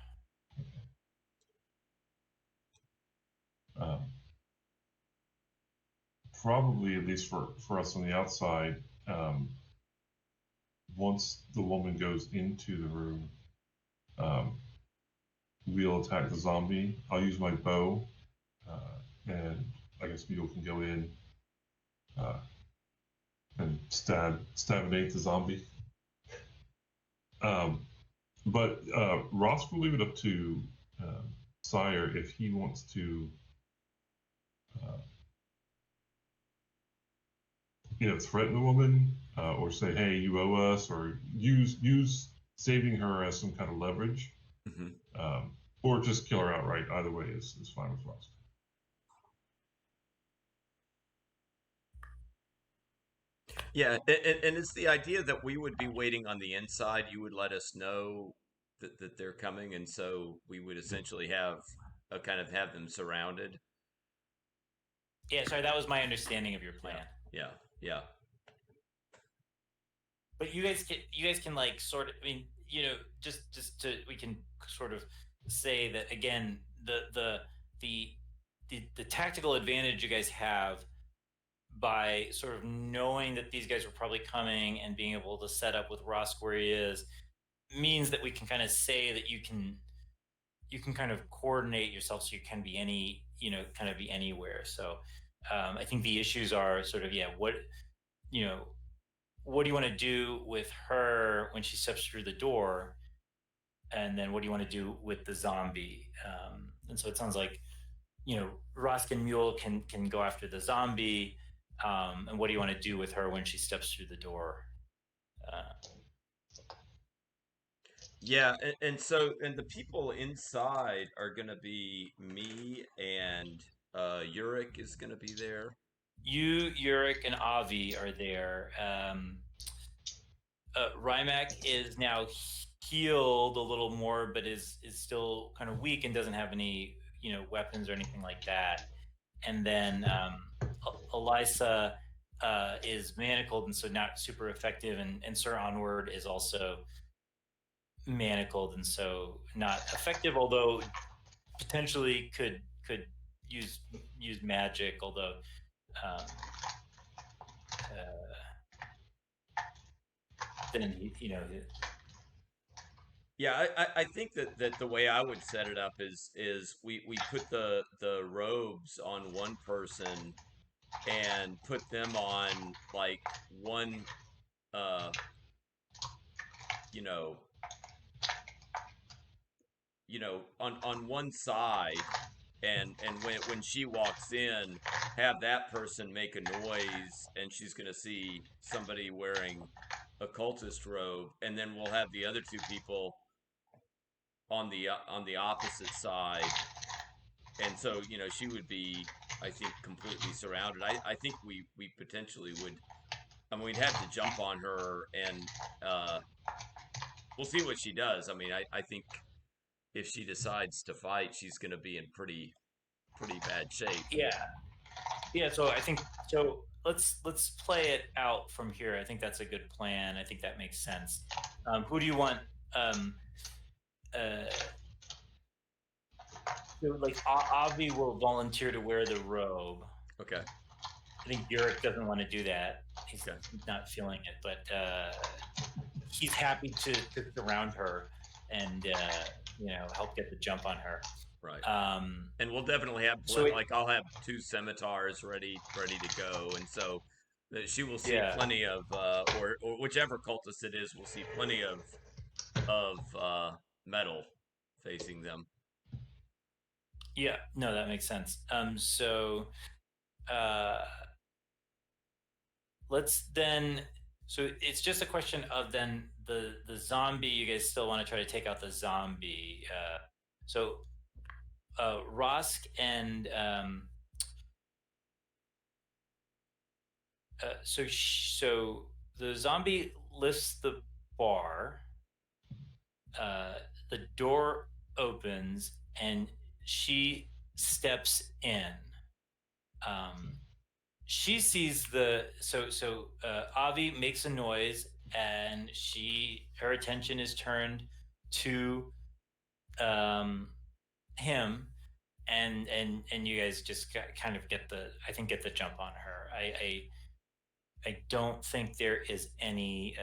Probably, at least for us on the outside, once the woman goes into the room, we'll attack the zombie. I'll use my bow, and I guess Mule can go in and stabinate the zombie. But Ross will leave it up to Cyir if he wants to, threaten the woman or say, "Hey, you owe us," or use saving her as some kind of leverage, or just kill her outright. Either way is fine with Ross. Yeah, and it's the idea that we would be waiting on the inside. You would let us know that they're coming, and so we would essentially have a kind of have them surrounded. Yeah, sorry, that was my understanding of your plan. Yeah. But you guys can like sort of, I mean, just to we can sort of say that again, the tactical advantage you guys have by sort of knowing that these guys were probably coming and being able to set up with Rosk where he is means that we can kind of say that you can kind of coordinate yourself so you can be kind of be anywhere. So I think the issues are sort of what do you want to do with her when she steps through the door, and then what do you want to do with the zombie? And so it sounds like Rosk and Mule can go after the zombie, and what do you want to do with her when she steps through the door? Yeah, and the people inside are gonna be me and Uric is gonna be there. You, Uric, and Avi are there. Rymac is now healed a little more, but is still kind of weak and doesn't have any weapons or anything like that. And then Elisa is manacled and so not super effective, and Sir Onward is also manacled and so not effective, although potentially could use magic, although then Yeah, I think that the way I would set it up is we put the robes on one person and put them on like one you know on one side, and when she walks in, have that person make a noise, and she's gonna see somebody wearing a cultist robe, and then we'll have the other two people on the opposite side, and so she would be I think, completely surrounded. I think we potentially would. I mean, we'd have to jump on her, and we'll see what she does. I mean, I think if she decides to fight, she's going to be in pretty bad shape. Yeah. So I think so. Let's play it out from here. I think that's a good plan. I think that makes sense. Who do you want? So like Avi will volunteer to wear the robe. Okay. I think Yurik doesn't want to do that. He's Okay. not feeling it, but he's happy to surround her and help get the jump on her. Right. And we'll definitely have I'll have 2 scimitars ready to go, and so she will see plenty of or whichever cultist it is will see plenty of metal facing them. Yeah, no, that makes sense. Let's then. So it's just a question of then the zombie. You guys still want to try to take out the zombie. Wrosk and so the zombie lifts the bar. The door opens and she steps in. She sees Avi makes a noise and her attention is turned to him, and you guys just kind of get the jump on her. I don't think there is any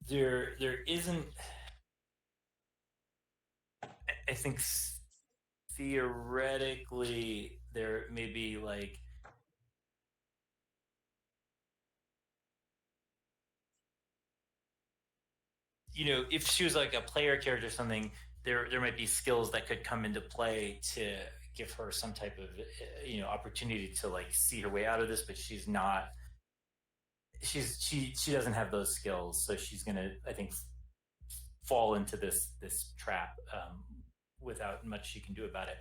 there isn't. I think theoretically there may be like if she was like a player character or something, there might be skills that could come into play to give her some type of opportunity to like see her way out of this, but she's not. She doesn't have those skills, so she's gonna, I think, fall into this trap without much she can do about it.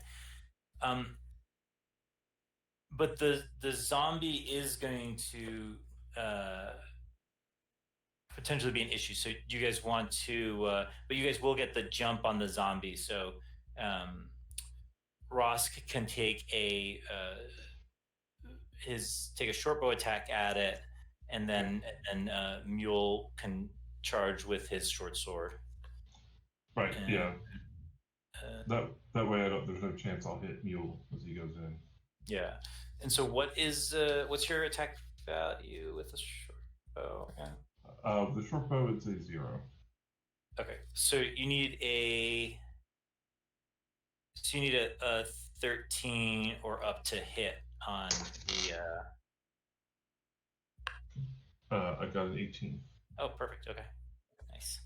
But the zombie is going to potentially be an issue. So you guys want to, but you guys will get the jump on the zombie. So Rosk can take a short bow attack at it, and then Mule can charge with his short sword. Right. And, yeah. That way, there's no chance I'll hit Mule as he goes in. Yeah. And so, what's your attack value with the short bow? Okay. The short bow is a 0. Okay. So you need a 13 or up to hit on the. I got an 18. Oh, perfect. Okay. Nice.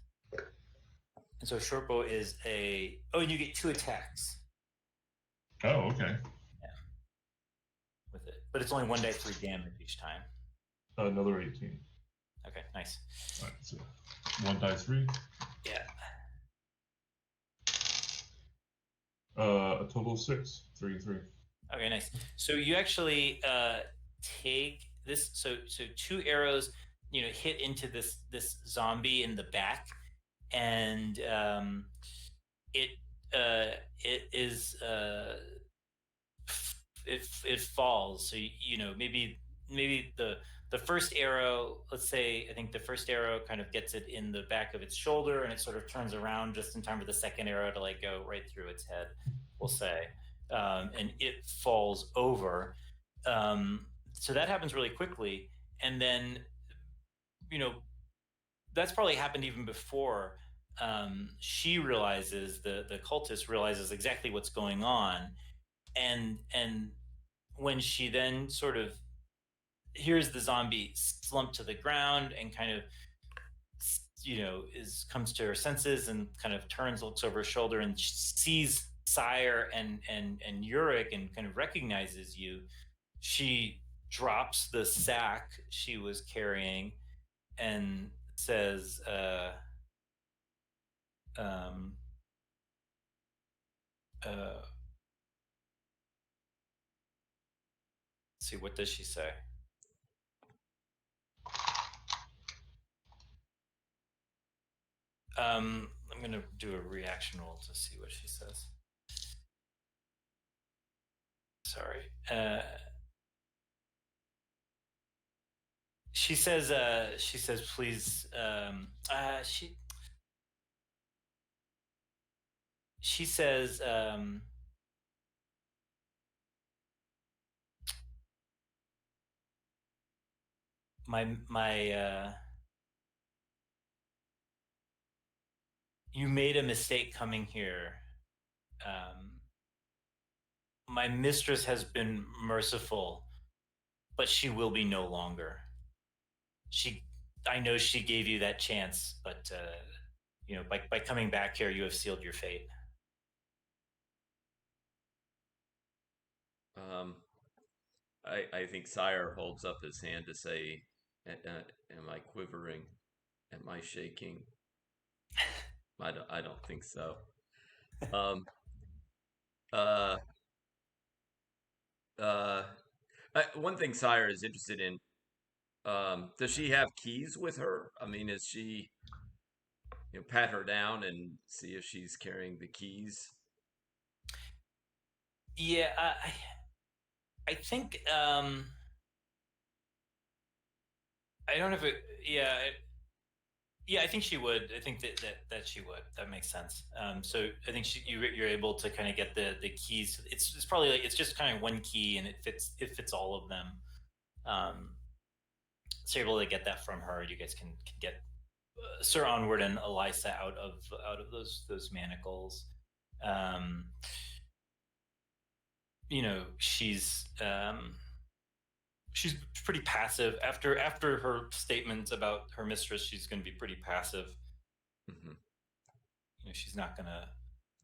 And so short bow is and you get 2 attacks. Oh, okay. Yeah. With it, but it's only 1d3 damage each time. Another 18. Okay, nice. All right, so 1d3. Yeah. A total of 6, 3 and 3. Okay, nice. So you actually take this. So 2 arrows, hit into this zombie in the back, and it falls. So maybe the first arrow. Let's say I think the first arrow kind of gets it in the back of its shoulder, and it sort of turns around just in time for the second arrow to like go right through its head. We'll say, and it falls over. So that happens really quickly, and then that's probably happened even before. She realizes the cultist realizes exactly what's going on, and when she then sort of hears the zombie slump to the ground and kind of comes to her senses and kind of turns, looks over her shoulder and sees Cyir and Yurik and kind of recognizes you, she drops the sack she was carrying and says, let's see, what does she say? I'm gonna do a reaction roll to see what she says. Sorry. She says, please, she says, you made a mistake coming here. My mistress has been merciful, but she will be no longer. I know she gave you that chance, but by coming back here, you have sealed your fate. I think Cyir holds up his hand to say, "Am I quivering? Am I shaking?" I don't think so. Um, uh, one thing Cyir is interested in. Does she have keys with her? I mean, is she, pat her down and see if she's carrying the keys? Yeah, I think I don't know if it. Yeah, I think she would. I think that she would. That makes sense. So I think you're able to kind of get the keys. It's probably like it's just kind of one key, and it fits all of them. So you're able to get that from her. You guys can get Sir Onward and Elisa out of those manacles. She's pretty passive after her statements about her mistress. She's going to be pretty passive. Mm-hmm. She's not gonna.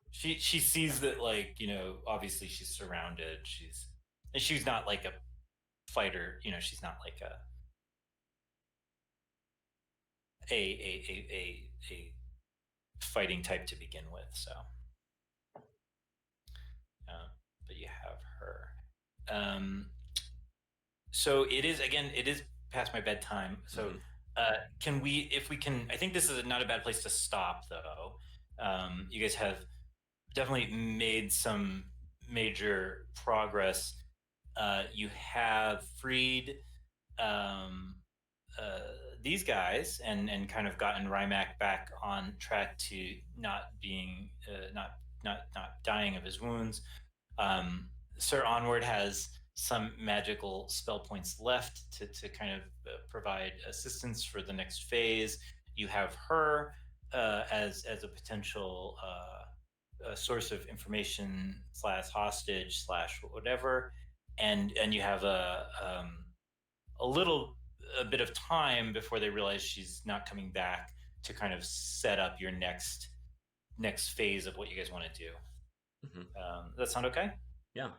She sees that, like, obviously she's surrounded. She's not like a fighter. She's not like a fighting type to begin with. So, but you have her. So it is past my bedtime. So can we, if we can, I think this is not a bad place to stop, though. You guys have definitely made some major progress. You have freed these guys and kind of gotten Rymac back on track to not being not dying of his wounds. Sir Onward has some magical spell points left to kind of provide assistance for the next phase. You have her as a potential source of information / hostage / whatever, and you have a bit of time before they realize she's not coming back to kind of set up your next phase of what you guys want to do. Does that sound okay? Yeah.